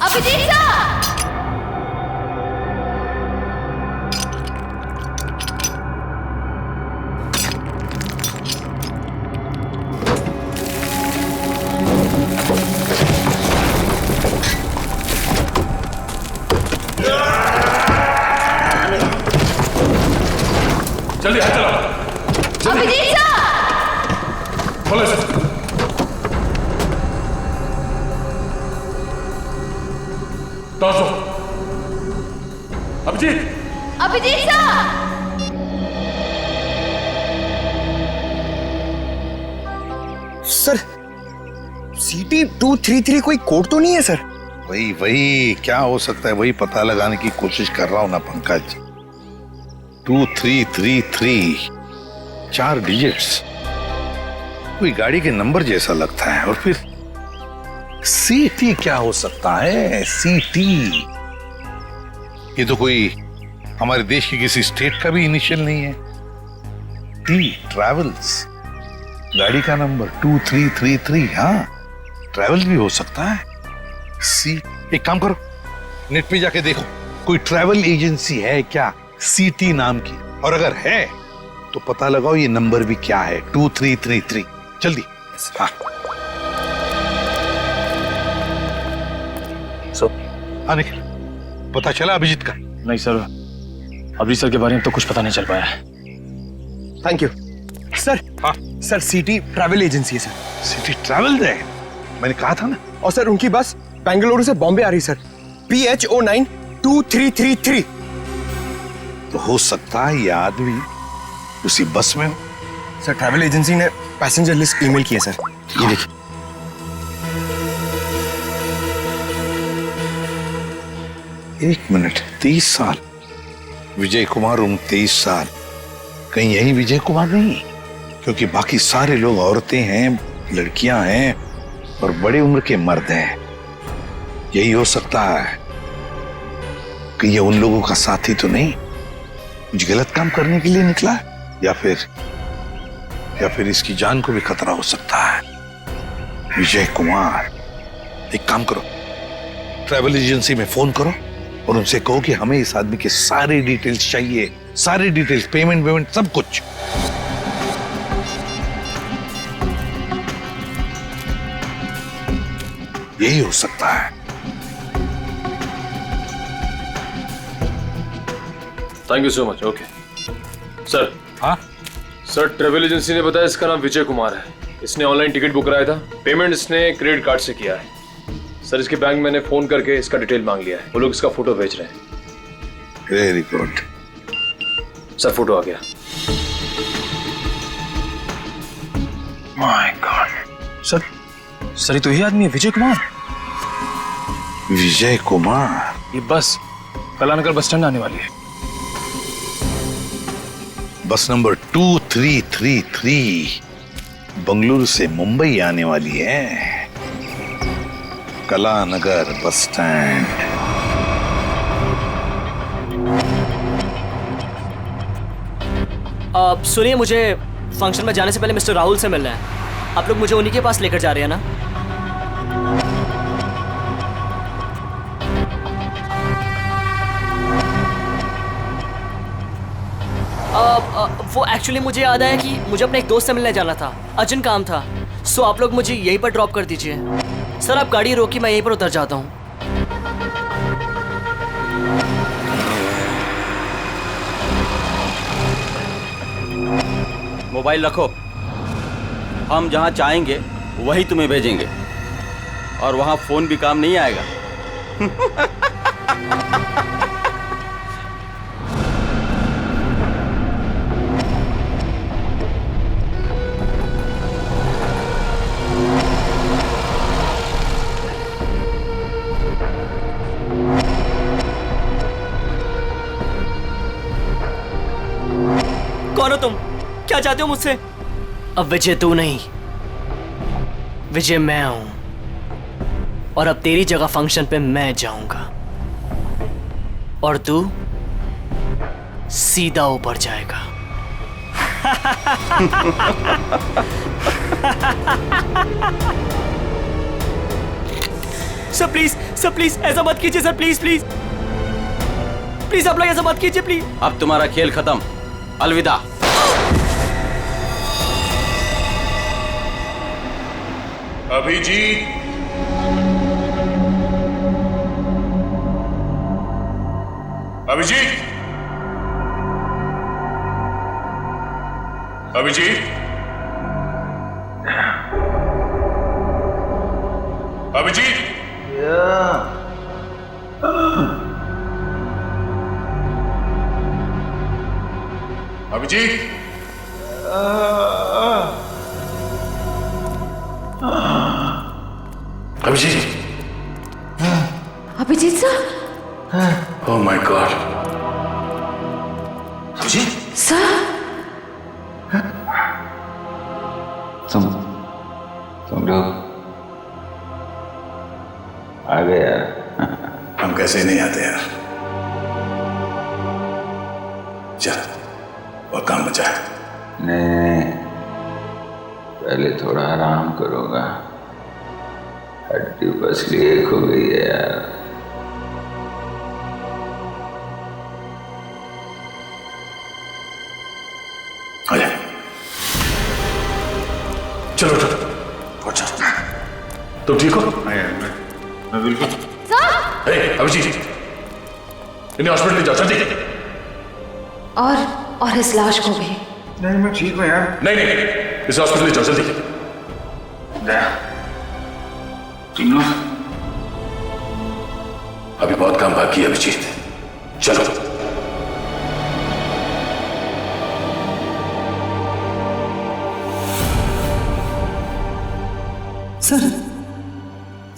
Abhijit sir! जल्दी हाथ चलाओ। अभिजीत सर! खोलो से। दो। Abhijit! Abhijit sir! Sir, CT233 कोई कोड तो नहीं है सर? वही क्या हो सकता है, वही पता लगाने की कोशिश कर रहा हूं ना पंकज। 2333, 4 डिजिट्स, कोई गाड़ी के नंबर जैसा लगता है। और फिर CT क्या हो सकता है? CT, ये तो कोई हमारे देश की किसी स्टेट का भी इनिशियल नहीं है। टी ट्रैवल्स, गाड़ी का नंबर 2333। हाँ, ट्रैवल भी हो सकता है। सी, एक काम करो, नेट पे जाके देखो कोई ट्रैवल एजेंसी है क्या सीटी नाम की, और अगर है तो पता लगाओ ये नंबर भी क्या है, 2333। जल्दी। हाँ। हाँ निखिल, पता चला अभिजीत का? नहीं सर, अभिजीत सर के बारे में तो कुछ पता नहीं चल पाया है। Thank you sir. हाँ सर, सिटी ट्रैवल एजेंसी है सर। सिटी ट्रैवल है, मैंने कहा था ना। और सर उनकी बस बेंगलुरु से बॉम्बे आ रही सर, PHO9 2333। तो हो सकता है ये आदमी उसी बस में हो। सर ट्रैवल एजेंसी ने पैसेंजर लिस्ट ईमेल की है सर, ये देखिए। एक मिनट, 30 साल, विजय कुमार उम्र 23 साल। कहीं यही विजय कुमार नहीं? क्योंकि बाकी सारे लोग औरतें हैं, लड़कियां हैं और बड़े उम्र के मर्द हैं। यही हो सकता है कि ये उन लोगों का साथी तो नहीं, कुछ गलत काम करने के लिए निकला है, या फिर इसकी जान को भी खतरा हो सकता है। विजय कुमार, एक काम करो, ट्रैवल एजेंसी में फोन करो और उनसे कहो कि हमें इस आदमी के सारे डिटेल्स चाहिए, सारे डिटेल्स, पेमेंट सब कुछ। यही हो सकता है। Thank you so much. Okay sir. हाँ सर, ट्रेवल एजेंसी ने बताया इसका नाम विजय कुमार है। इसने ऑनलाइन टिकट बुक कराया था, पेमेंट इसने क्रेडिट कार्ड से किया है। सर, इसके बैंक मैंने फोन करके इसका डिटेल मांग लिया है, वो लोग इसका फोटो भेज रहे हैं। वेरी गुड सर, फोटो आ गया। माय गॉड सर ये तो यही आदमी है, विजय कुमार। विजय कुमार, ये बस कलानगर बस स्टैंड आने वाली है। बस नंबर 2333 बंगलुरु से मुंबई आने वाली है, कलानगर बस स्टैंड। सुनिए, मुझे फंक्शन में जाने से पहले मिस्टर राहुल से मिलना है। आप लोग मुझे उन्हीं के पास लेकर जा रहे हैं ना? वो एक्चुअली मुझे याद आया कि मुझे अपने एक दोस्त से मिलने जाना था, अर्जेंट काम था। सो आप लोग मुझे यहीं पर ड्रॉप कर दीजिए। सर, आप गाड़ी रोकी, मैं यहीं पर उतर जाता हूँ। मोबाइल रखो, हम जहाँ चाहेंगे वही तुम्हें भेजेंगे, और वहाँ फोन भी काम नहीं आएगा। कौन हो तुम? क्या चाहते हो मुझसे? अब विजय तू नहीं, विजय मैं हूं, और अब तेरी जगह फंक्शन पे मैं जाऊंगा और तू सीधा ऊपर जाएगा। सर प्लीज ऐसा मत कीजिए सर, प्लीज प्लीज प्लीज आप लोग ऐसा मत कीजिए प्लीज। अब तुम्हारा खेल खत्म, अलविदा। Abhijit, Abhijit, Abhijit, Abhijit, Abhijit, Abhijit, Abhijit sir. Oh my God, Abhijit sir. तुम लोग आ गए यार। हम कैसे नहीं आते यार। चल और काम बचा है। नहीं, पहले थोड़ा आराम करूंगा। हड्डी पसली एक हो गई है यार। आजा, चलो चलो अच्छा। तुम ठीक हो? मैं बिल्कुल। अभिजीत, इन्हें हॉस्पिटल ले जाओ जल्दी। और इस लाश को भी। नहीं मैं ठीक हूँ यार। नहीं नहीं, इसे हॉस्पिटल ले जाओ जल्दी। तीनों अभी बहुत काम बाकी है अभिजीत, चलो।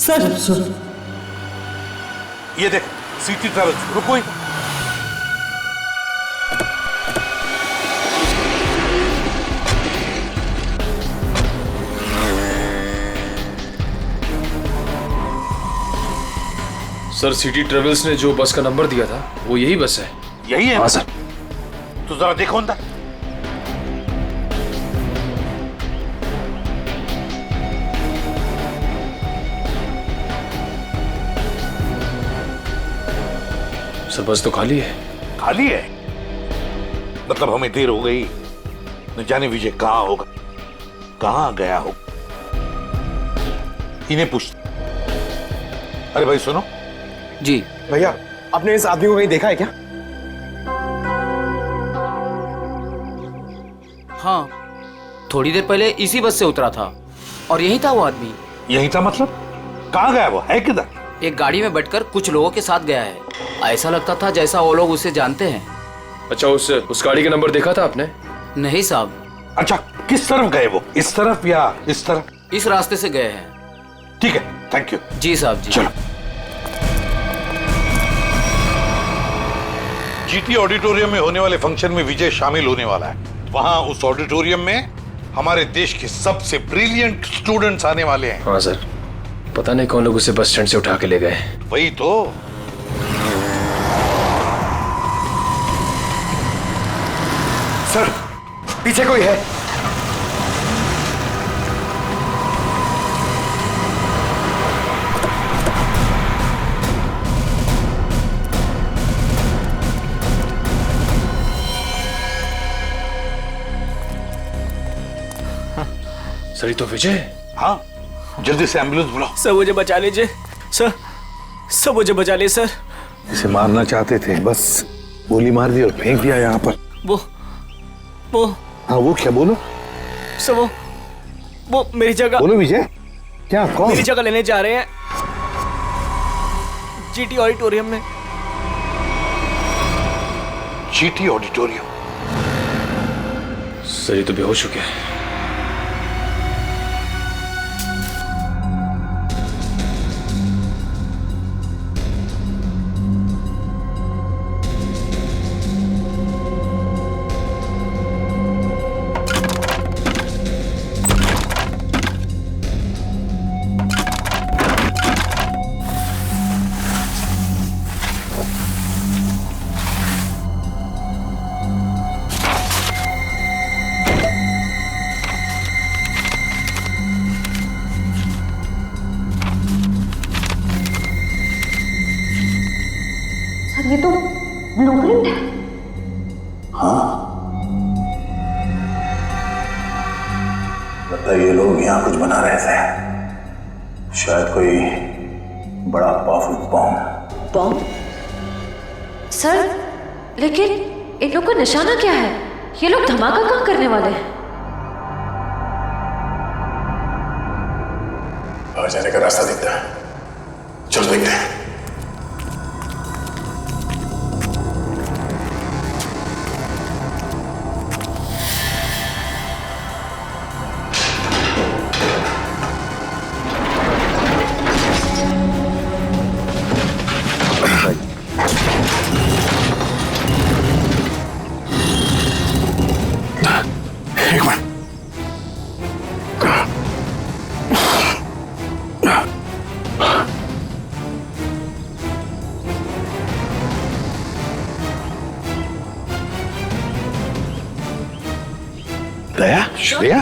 सर ये देख, सिटी ट्रैवल्स, रुको ही। सर सिटी ट्रेवल्स ने जो बस का नंबर दिया था वो यही बस है। यही है? हाँ सर। तो जरा देखो अंदर। सर बस तो खाली है। खाली है? मतलब हमें देर हो गई, न जाने विजय कहाँ होगा, कहाँ गया हो। इन्हें पूछ। अरे भाई सुनो। जी भैया, आपने इस आदमी को कहीं देखा है क्या? हाँ, थोड़ी देर पहले इसी बस से उतरा था और यही था वो आदमी। यही था मतलब? कहाँ गया वो, है किधर? एक गाड़ी में बैठकर कुछ लोगों के साथ गया है। ऐसा लगता था जैसा वो लोग उसे जानते हैं। अच्छा, उस गाड़ी का नंबर देखा था आपने? नहीं साहब। अच्छा, किस तरफ गए वो, इस तरफ या इस तरफ? इस रास्ते से गए हैं। ठीक है, थैंक यू। जी साहब जी। चलो। जीटी ऑडिटोरियम में होने वाले फंक्शन में विजय शामिल होने वाला है। वहां उस ऑडिटोरियम में हमारे देश के सबसे ब्रिलियंट स्टूडेंट्स आने वाले हैं। हाँ सर, पता नहीं कौन लोग उसे बस स्टैंड से उठा के ले गए। वही तो। सर पीछे कोई है? सर ये तो विजय। हाँ, जल्दी से एम्बुलेंस बुलाओ। सर मुझे बचा लीजिए सर, सर मुझे बचा लीजिए सर। इसे मारना चाहते थे, बस गोली मार दी और फेंक दिया यहाँ पर। वो हाँ वो क्या, बोलो। सर वो मेरी जगह। बोलो विजय, क्या कौन? मेरी जगह लेने जा रहे हैं जीटी ऑडिटोरियम में। GT auditorium? सर ये तो बेहोश हो गया। ये तो ब्लूप्रिंट है। हाँ, लगता है ये लोग यहाँ कुछ बना रहे थे। शायद कोई बड़ा पावरफुल बॉम्ब। सर लेकिन इन लोग का निशाना क्या है? ये लोग धमाका कहाँ करने वाले हैं? बाहर जाने का रास्ता दिखता है, चलो देखते हैं। दया, श्रेया,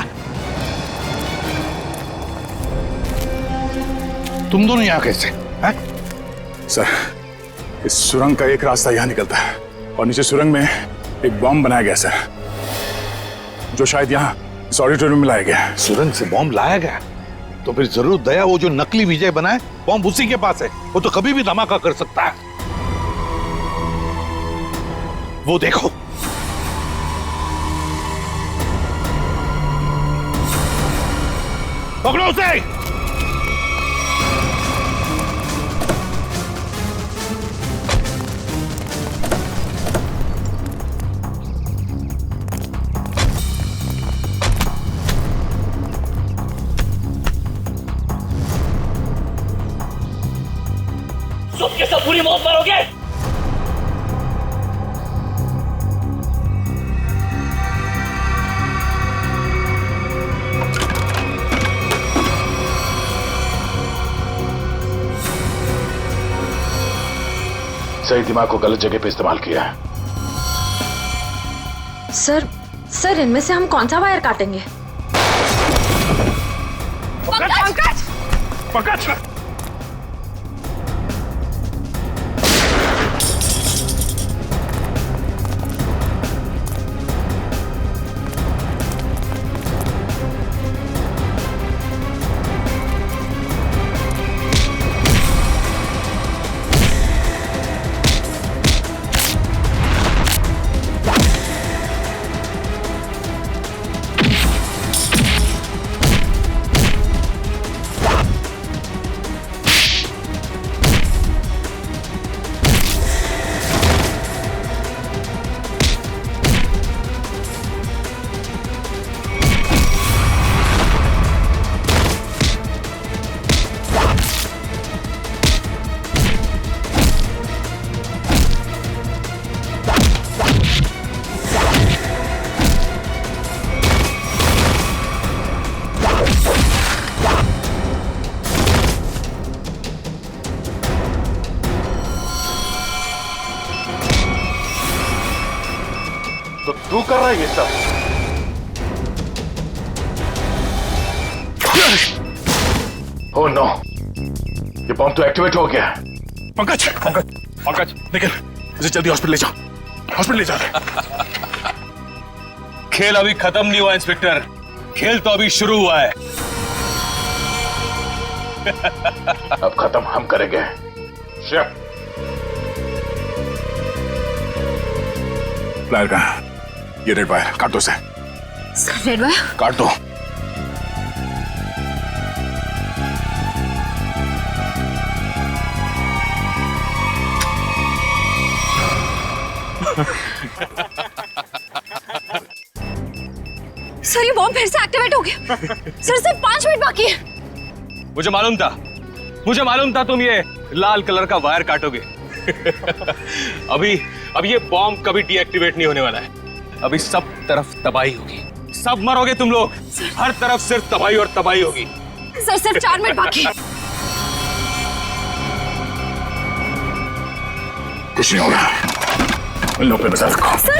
तुम दोनों यहाँ कैसे हैं? सर, इस सुरंग का एक रास्ता यहाँ निकलता है और नीचे सुरंग में एक बॉम्ब बनाया गया सर, जो शायद यहाँ इस ऑडिटोरियम में लाया गया है। सुरंग से बॉम्ब लाया गया? तो फिर जरूर दया वो जो नकली विजय बना है बॉम्ब उसी के पास है। वो तो कभी भी धमाका कर सकता है। वो देखो, पकड़ो उसे। सबके सब पूरी मौत मरोगे। सही दिमाग को गलत जगह पे इस्तेमाल किया है। सर इनमें से हम कौन सा वायर काटेंगे? पंकज! पंकज! तो तू कर रहा है ये सब? ओह नो, ये बॉम्ब तो एक्टिवेट हो गया। पंकज! पंकज! पंकज! निकल, इसे जल्दी हॉस्पिटल ले जाओ। हॉस्पिटल ले जाओ। खेल अभी खत्म नहीं हुआ इंस्पेक्टर, खेल तो अभी शुरू हुआ है। अब खत्म हम करेंगे। प्लायर कहाँ? ये रेड वायर काट दो उसे। रेड वायर काट दो। सर ये बॉम्ब फिर से एक्टिवेट हो गया। सर सिर्फ 5 मिनट बाकी है। मुझे मालूम था तुम ये लाल कलर का वायर काटोगे। अभी ये बॉम्ब कभी डीएक्टिवेट नहीं होने वाला है। अभी सब तरफ तबाही होगी, सब मरोगे तुम लोग। हर तरफ सिर्फ तबाही और तबाही होगी। सर सिर्फ 4 मिनट बाकी। कुछ नहीं होगा, इन लोगों पे बचा रखो। सर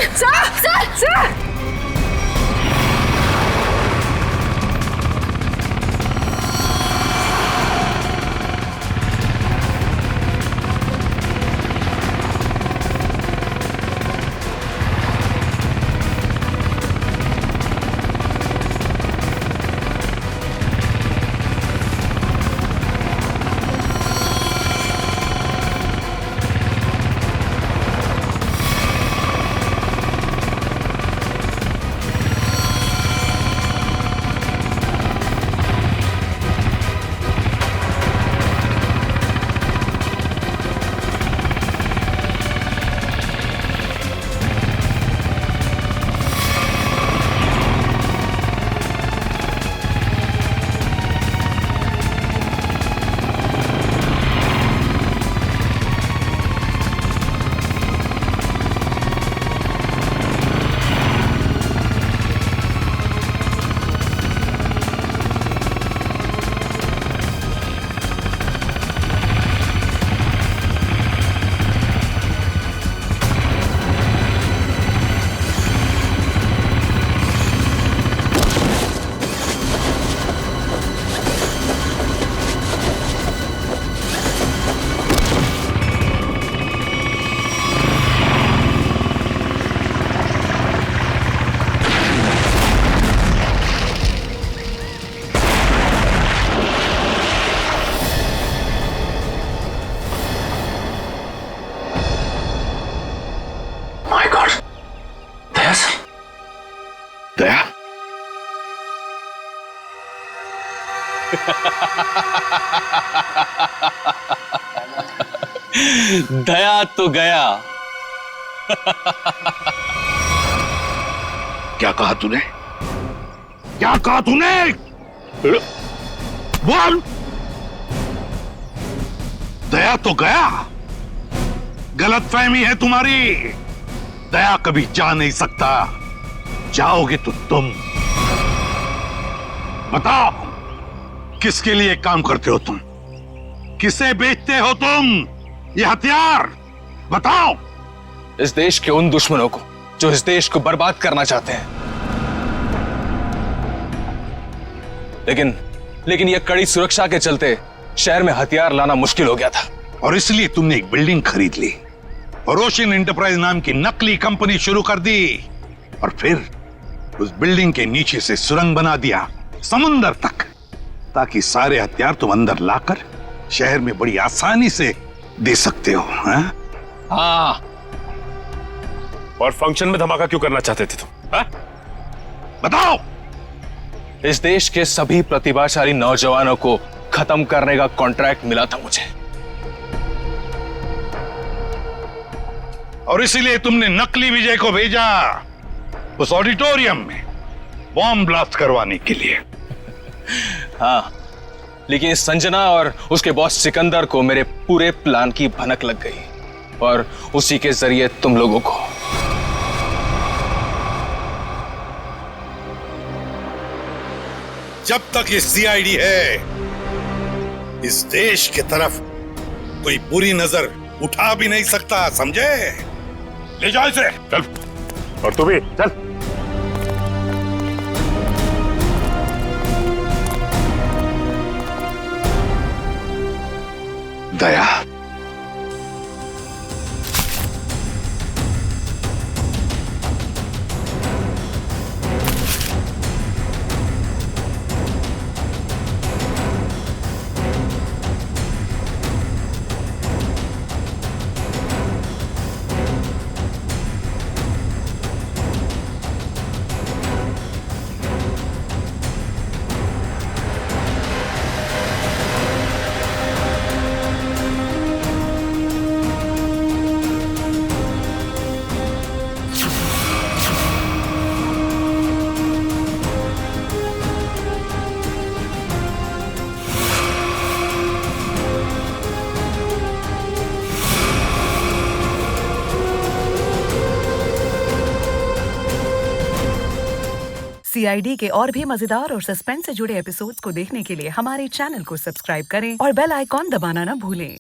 दया तो गया। क्या कहा तूने? क्या कहा तूने? बोल। दया तो गया। गलतफहमी है तुम्हारी। दया कभी जा नहीं सकता। जाओगे तो तुम। बताओ, किसके लिए काम करते हो तुम? किसे बेचते हो तुम ये हथियार? बताओ। इस देश के उन दुश्मनों को जो इस देश को बर्बाद करना चाहते हैं। लेकिन यह कड़ी सुरक्षा के चलते शहर में हथियार लाना मुश्किल हो गया था। और इसलिए तुमने एक बिल्डिंग खरीद ली और ओशियन एंटरप्राइज नाम की नकली कंपनी शुरू कर दी, और फिर उस बिल्डिंग के नीचे से सुरंग बना दिया समुंदर तक, ताकि सारे हथियार तुम अंदर लाकर शहर में बड़ी आसानी से दे सकते हो। हाँ। और फंक्शन में धमाका क्यों करना चाहते थे तुम? बताओ। इस देश के सभी प्रतिभाशाली नौजवानों को खत्म करने का कॉन्ट्रैक्ट मिला था मुझे, और इसीलिए तुमने नकली विजय को भेजा उस ऑडिटोरियम में बॉम्ब ब्लास्ट करवाने के लिए। हाँ, लेकिन संजना और उसके बॉस सिकंदर को मेरे पूरे प्लान की भनक लग गई, और उसी के जरिए तुम लोगों को। जब तक ये सीआईडी है, इस देश की तरफ कोई बुरी नजर उठा भी नहीं सकता, समझे? ले जाओ इसे। चल। और तू भी चल। दया, सीआईडी के और भी मजेदार और सस्पेंस से जुड़े एपिसोड्स को देखने के लिए हमारे चैनल को सब्सक्राइब करें और बेल आइकॉन दबाना न भूलें।